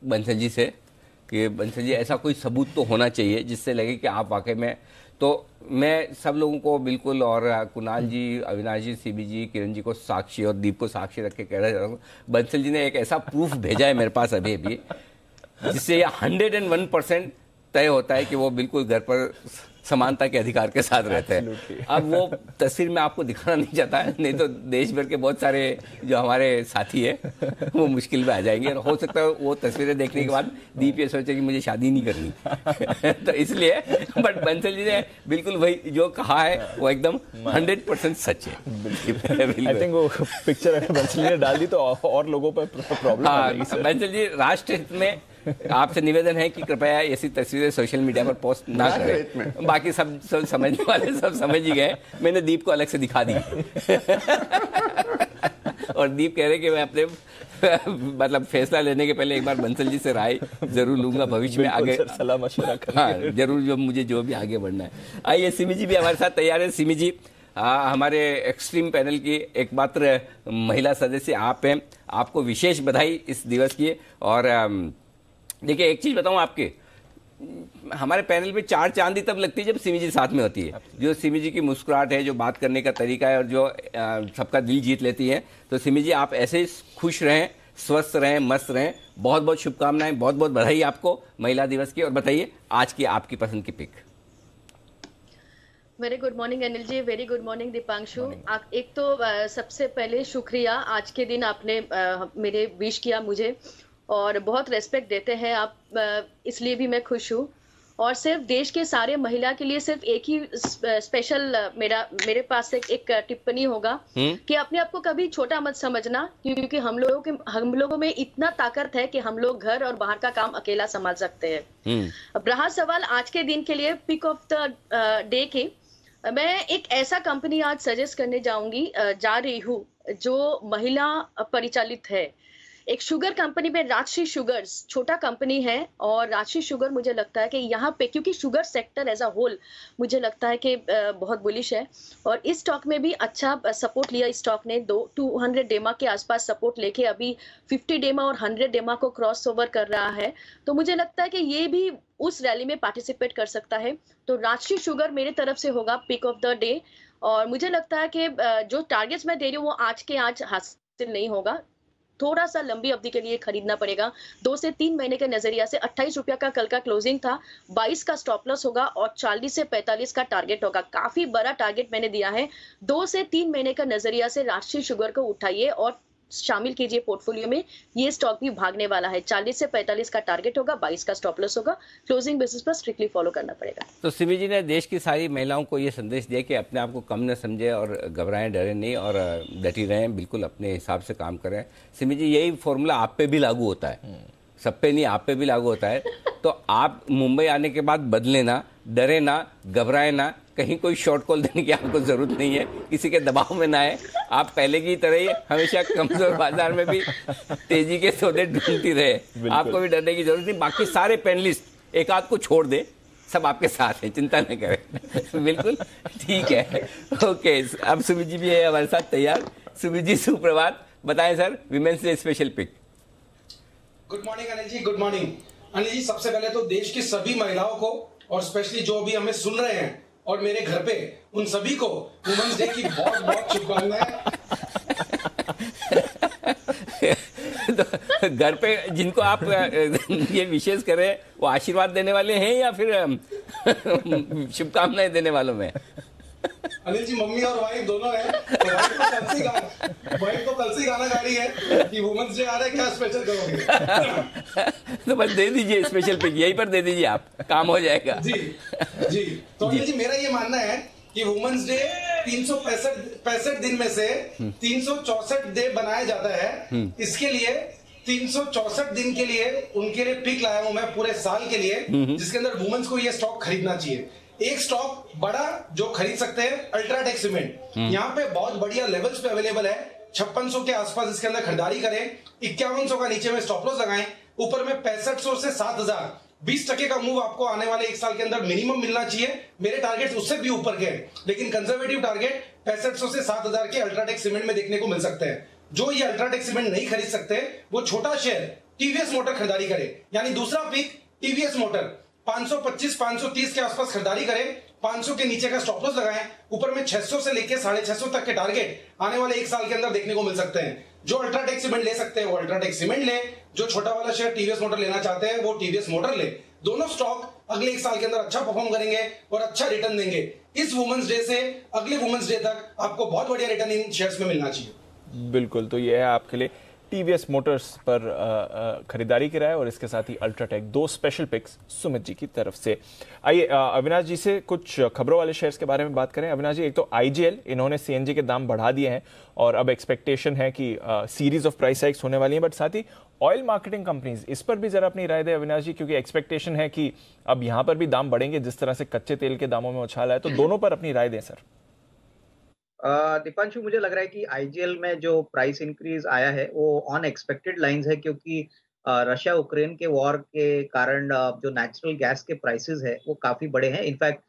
बंसल जी से कि बंसल जी ऐसा कोई सबूत तो होना चाहिए जिससे लगे कि आप वाकई में, तो मैं सब लोगों को बिल्कुल, और कुणाल जी, अविनाश जी, सीबी जी, किरण जी को साक्षी और दीप को साक्षी रख के कह रहा हूँ, बंसल जी ने एक ऐसा प्रूफ भेजा है मेरे पास अभी अभी जिससे ये 101% तय होता है कि वो बिल्कुल घर पर समानता के अधिकार के साथ रहते हैं। अब वो तस्वीर में आपको दिखाना नहीं चाहता है, नहीं तो देश भर के बहुत सारे जो हमारे साथी है वो मुश्किल में आ जाएंगे और हो सकता है वो तस्वीरें देखने के बाद दीप ये सोचे कि मुझे शादी नहीं करनी। तो इसलिए, बट बंसल जी ने बिल्कुल वही जो कहा है वो एकदम 100% सच है।
आई थिंक वो पिक्चर बंसल जी ने डाल दी तो और लोगों पर प्रॉब्लम आ जाएगी।
बंसल जी, राष्ट्र हित में आपसे निवेदन है कि कृपया ऐसी तस्वीरें सोशल मीडिया पर पोस्ट ना करें। बाकी सब समझने वाले सब समझ ही गए, मैंने दीप को अलग से दिखा दी। और दीप कह रहे कि मैं अपने मतलब फैसला लेने के पहले एक बार बंसल जी से राय जरूर लूंगा, भविष्य में आगे
सलाह मशवरा करेंगे।
हाँ, जरूर, जो भी आगे बढ़ना है। आइए, सिमी जी भी हमारे साथ तैयार है। सिमी जी, हमारे एक्सट्रीम पैनल की एकमात्र महिला सदस्य आप हैं, आपको विशेष बधाई इस दिवस की। और देखिए एक चीज बताऊं आपके, हमारे पैनल पे 4 चांदी तब लगती है जब सिमी जी साथ में होती है। जो सिमी जी की मुस्कुराहट है, जो बात करने का तरीका है और जो सबका दिल जीत लेती है। तो सिमी जी आप ऐसे ही खुश रहें, स्वस्थ रहें, मस्त रहें। बहुत बहुत शुभकामनाएं, बहुत बहुत बधाई आपको महिला दिवस की। और बताइए आज की आपकी पसंद की pick.
Very good morning Anil ji, very good morning Deepanshu. एक तो सबसे पहले शुक्रिया, आज के दिन आपने मेरे विश किया मुझे और बहुत रेस्पेक्ट देते हैं आप, इसलिए भी मैं खुश हूँ। और सिर्फ देश के सारे महिला के लिए सिर्फ एक ही स्पेशल मेरे पास एक टिप्पणी होगा कि अपने आप को कभी छोटा मत समझना, क्योंकि हम लोगों में इतना ताकत है कि हम लोग घर और बाहर का काम अकेला संभाल सकते हैं। अब रहा सवाल आज के दिन के लिए पिक ऑफ द डे की, मैं एक ऐसा कंपनी आज सजेस्ट करने जा रही हूँ जो महिला परिचालित है। एक शुगर कंपनी में राजश्री शुगर्स छोटा कंपनी है, और राजश्री शुगर मुझे लगता है कि यहाँ पे, क्योंकि sugar sector as a whole मुझे लगता है कि बहुत बुलिश है, और इस स्टॉक में भी अच्छा सपोर्ट लिया। इस स्टॉक ने 200 डेमा के आसपास सपोर्ट लेके अभी 50 डेमा और 100 डेमा को क्रॉस ओवर कर रहा है। तो मुझे लगता है कि ये भी उस रैली में पार्टिसिपेट कर सकता है। तो राजश्री शुगर मेरे तरफ से होगा पिक ऑफ द डे। और मुझे लगता है कि जो टारगेट्स मैं दे रही हूँ वो आज के आज हासिल नहीं होगा, थोड़ा सा लंबी अवधि के लिए खरीदना पड़ेगा। 2 से 3 महीने के नजरिया से 28 रुपया का कल का क्लोजिंग था, 22 का स्टॉप लॉस होगा और 40 से 45 का टारगेट होगा। काफी बड़ा टारगेट मैंने दिया है। 2 से 3 महीने का नजरिया से राजश्री शुगर को उठाइए और शामिल कीजिए पोर्टफोलियो में। ये स्टॉक भी भागने वाला है। 40 से 45 का टारगेट होगा, 22 का स्टॉप लॉस होगा। क्लोजिंग बेसिस पर स्ट्रिक्टली फॉलो करना पड़ेगा।
तो सिमी जी ने देश की सारी महिलाओं को ये संदेश दिया कि अपने आप को कम न समझे और घबराएं, डरे नहीं और डटी रहें, बिल्कुल अपने हिसाब से काम करें। सिमी जी यही फॉर्मूला आप पे भी लागू होता है, सब पे नहीं, आप पे भी लागू होता है। तो आप मुंबई आने के बाद बदले ना, डरे ना, घबराए ना, कहीं कोई शॉर्ट कॉल देने की आपको जरूरत नहीं है, किसी के दबाव में ना आए। आप पहले की तरह ही हमेशा कमजोर बाजार में भी तेजी के सौदे ढूंढती रहे, आपको भी डरने की जरूरत नहीं। बाकी सारे पैनलिस्ट एक आध को छोड़ दे, सब आपके साथ हैं, चिंता न करें। बिल्कुल ठीक है, ओके। अब सुमित जी भी है हमारे साथ तैयार। सुमित जी सुप्रभात, बताएं sir women's day special pick.
Good morning Anil ji, good morning Anil ji. सबसे पहले तो देश की सभी महिलाओं को और स्पेशली जो अभी हमें सुन रहे हैं और मेरे घर पे, उन सभी को वुमेन्स डे की बहुत बहुत शुभकामनाएं।
तो घर पे जिनको आप ये विशेष करें वो आशीर्वाद देने वाले हैं या फिर शुभकामनाएं देने वालों में?
अनिल जी मम्मी और वाइफ दोनों हैं। तो वाइफ तो कल से गाना गा रही है कि वुमेन्स डे आ रहा है, क्या स्पेशल करोगे?
तो बस दे दीजिए स्पेशल पिक, यहीं पर दे दीजिए, आप काम हो जाएगा।
जी जी। तो अनिल जी मेरा ये मानना है कि वुमेन्स डे 365 दिन में से 364 डे बनाया जाता है। इसके लिए 364 दिन के लिए उनके लिए पिक लाया हूं मैं पूरे साल के लिए, जिसके अंदर वुमेन्स को ये स्टॉक खरीदना चाहिए। एक स्टॉक बड़ा जो खरीद सकते हैं, अल्ट्राटेक सीमेंट, यहाँ पे बहुत बढ़िया लेवल्स पे अवेलेबल है। 5600 के आसपास इसके अंदर खरीदारी करें, 5100 का नीचे में स्टॉप लॉस लगाएं, ऊपर में 6500 से 7000, 20% का मूव आपको आने वाले एक साल के अंदर मिनिमम मिलना चाहिए। मेरे टारगेट उससे भी ऊपर के, लेकिन कंजर्वेटिव टारगेट 6500 से 7000 के अल्ट्राटेक सीमेंट में देखने को मिल सकते हैं। जो ये अल्ट्राटेक सीमेंट नहीं खरीद सकते वो छोटा शेयर टीवीएस मोटर खरीदारी करे। यानी दूसरा पिक टीवीएस मोटर 525-530 के आसपास खरीदारी करें, 500 के नीचे का स्टॉप लॉस लगाएं, ऊपर में 600 से लेकर 650 तक के टारगेट आने वाले एक साल के अंदर देखने को मिल सकते हैं। जो अल्ट्राटेक सीमेंट ले सकते हैं वो अल्ट्राटेक सीमेंट ले, जो छोटा वाला शेयर टीवीएस मोटर लेना चाहते हैं वो टीवीएस मोटर ले। दोनों स्टॉक अगले एक साल के अंदर अच्छा परफॉर्म करेंगे और अच्छा रिटर्न देंगे। इस वुमेन्स डे से अगले वुमेन्स डे तक आपको बहुत बढ़िया रिटर्न इन शेयर्स में मिलना चाहिए।
बिल्कुल, तो ये है आपके लिए टीवीएस मोटर्स पर खरीदारी की राय और इसके साथ ही UltraTech, 2 special pics Sumit ji की तरफ से। आइए अविनाश जी से कुछ खबरों वाले शेयर्स के बारे में बात करें। अविनाश जी, एक तो आईजीएल, इन्होंने सीएनजी के दाम बढ़ा दिए हैं और अब एक्सपेक्टेशन है कि सीरीज ऑफ प्राइस हाइक्स होने वाली है, बट साथ ही ऑयल मार्केटिंग कंपनीज, इस पर भी जरा अपनी राय दें अविनाश जी, क्योंकि एक्सपेक्टेशन है कि अब यहां पर भी दाम बढ़ेंगे जिस तरह से कच्चे तेल के दामों में उछाल है, तो दोनों पर अपनी राय दें सर।
दीपांशु, मुझे लग रहा है कि आईजीएल में जो प्राइस इंक्रीज आया है वो ऑन एक्सपेक्टेड लाइंस है, क्योंकि रशिया यूक्रेन के वॉर के कारण जो नेचुरल गैस के प्राइसेस है वो काफी बढ़े हैं। इनफैक्ट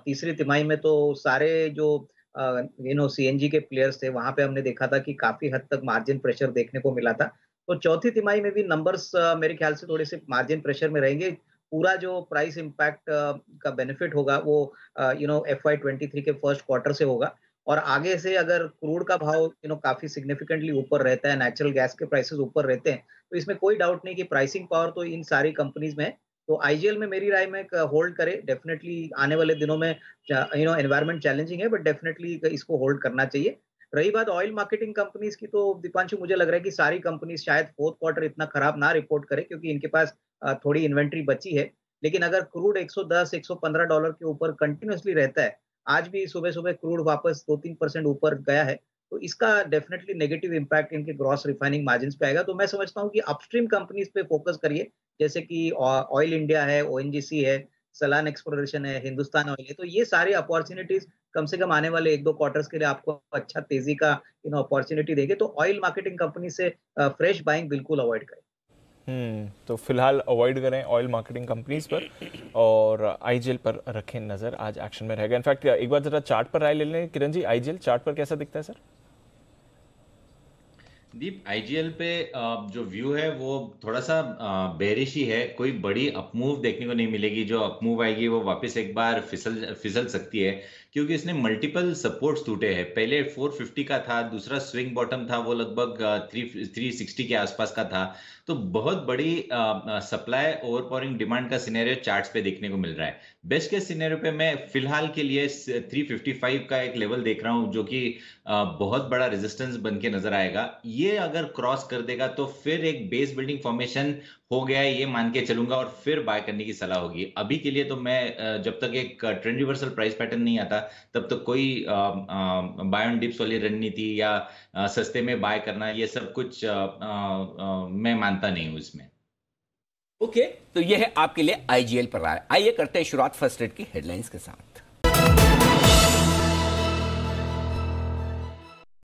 तीसरी तिमाही में तो सारे जो सीएनजी के प्लेयर्स थे वहां पे हमने देखा था कि काफी हद तक मार्जिन प्रेशर देखने को मिला था। तो चौथी तिमाही में भी नंबर्स मेरे ख्याल से थोड़े से मार्जिन प्रेशर में रहेंगे। पूरा जो प्राइस इम्पैक्ट का बेनिफिट होगा वो FY23 के फर्स्ट क्वार्टर से होगा, और आगे से अगर क्रूड का भाव काफी सिग्निफिकेंटली ऊपर रहता है, नेचुरल गैस के प्राइसेस ऊपर रहते हैं, तो इसमें कोई डाउट नहीं कि प्राइसिंग पावर तो इन सारी कंपनीज में है। तो आईजीएल में मेरी राय में होल्ड करे, डेफिनेटली आने वाले दिनों में एनवायरनमेंट चैलेंजिंग है, बट डेफिनेटली इसको होल्ड करना चाहिए। रही बात ऑयल मार्केटिंग कंपनीज की, तो दीपांशु मुझे लग रहा है कि सारी कंपनीज शायद फोर्थ क्वार्टर इतना खराब ना रिपोर्ट करे, क्योंकि इनके पास थोड़ी इन्वेंट्री बची है। लेकिन अगर क्रूड $110-115 के ऊपर कंटिन्यूसली रहता है, आज भी सुबह सुबह क्रूड वापस 2-3% ऊपर गया है, तो इसका डेफिनेटली नेगेटिव इम्पैक्ट इनके ग्रॉस रिफाइनिंग मार्जिन पे आएगा। तो मैं समझता हूँ कि अपस्ट्रीम कंपनीज पे फोकस करिए, जैसे कि ऑयल इंडिया है, ONGC है, सलान एक्सप्लोरेशन है, हिंदुस्तान ऑयल है। तो ये सारे अपॉर्चुनिटीज कम से कम आने वाले 1-2 क्वार्टर्स के लिए आपको अच्छा तेजी का अपॉर्चुनिटी देंगे। तो ऑयल मार्केटिंग कंपनी से फ्रेश बाइंग बिल्कुल अवॉइड करें।
तो फिलहाल अवॉइड करें ऑयल मार्केटिंग कंपनीज पर, और आईजीएल पर रखें नजर। आज एक्शन में रहेगा। इनफैक्ट एक बार जरा चार्ट पर राय ले लें किरण जी, आईजीएल चार्ट पर कैसा दिखता है सर?
दीप, आईजीएल पे जो व्यू है वो थोड़ा सा बेरिश ही है। कोई बड़ी अपमूव देखने को नहीं मिलेगी। जो अपमूव आएगी वो वापस एक बार फिसल सकती है, क्योंकि इसने मल्टीपल सपोर्ट्स टूटे हैं। पहले 450 का था, दूसरा स्विंग बॉटम था वो लगभग 360 के आसपास का था। तो बहुत बड़ी सप्लाई ओवरपावरिंग डिमांड का सिनेरियो चार्ट्स पे देखने को मिल रहा है। बेस्ट केस सिनेरियो पे मैं फिलहाल के लिए 355 का एक लेवल देख रहा हूं, जो कि बहुत बड़ा रेजिस्टेंस बन के नजर आएगा। ये अगर क्रॉस कर देगा तो फिर एक बेस बिल्डिंग फॉर्मेशन हो गया है, ये मान के चलूंगा, और फिर बाय करने की सलाह होगी। अभी के लिए तो मैं जब तक एक ट्रेंड रिवर्सल प्राइस पैटर्न नहीं आता तब तक कोई बाय ऑन डिप्स वाली रणनीति या सस्ते में बाय करना, ये सब कुछ मैं मानता नहीं हूं इसमें।
ओके, तो ये है आपके लिए आईजीएल पर राय। आइए करते हैं शुरुआत फर्स्ट रेट की हेडलाइंस के साथ।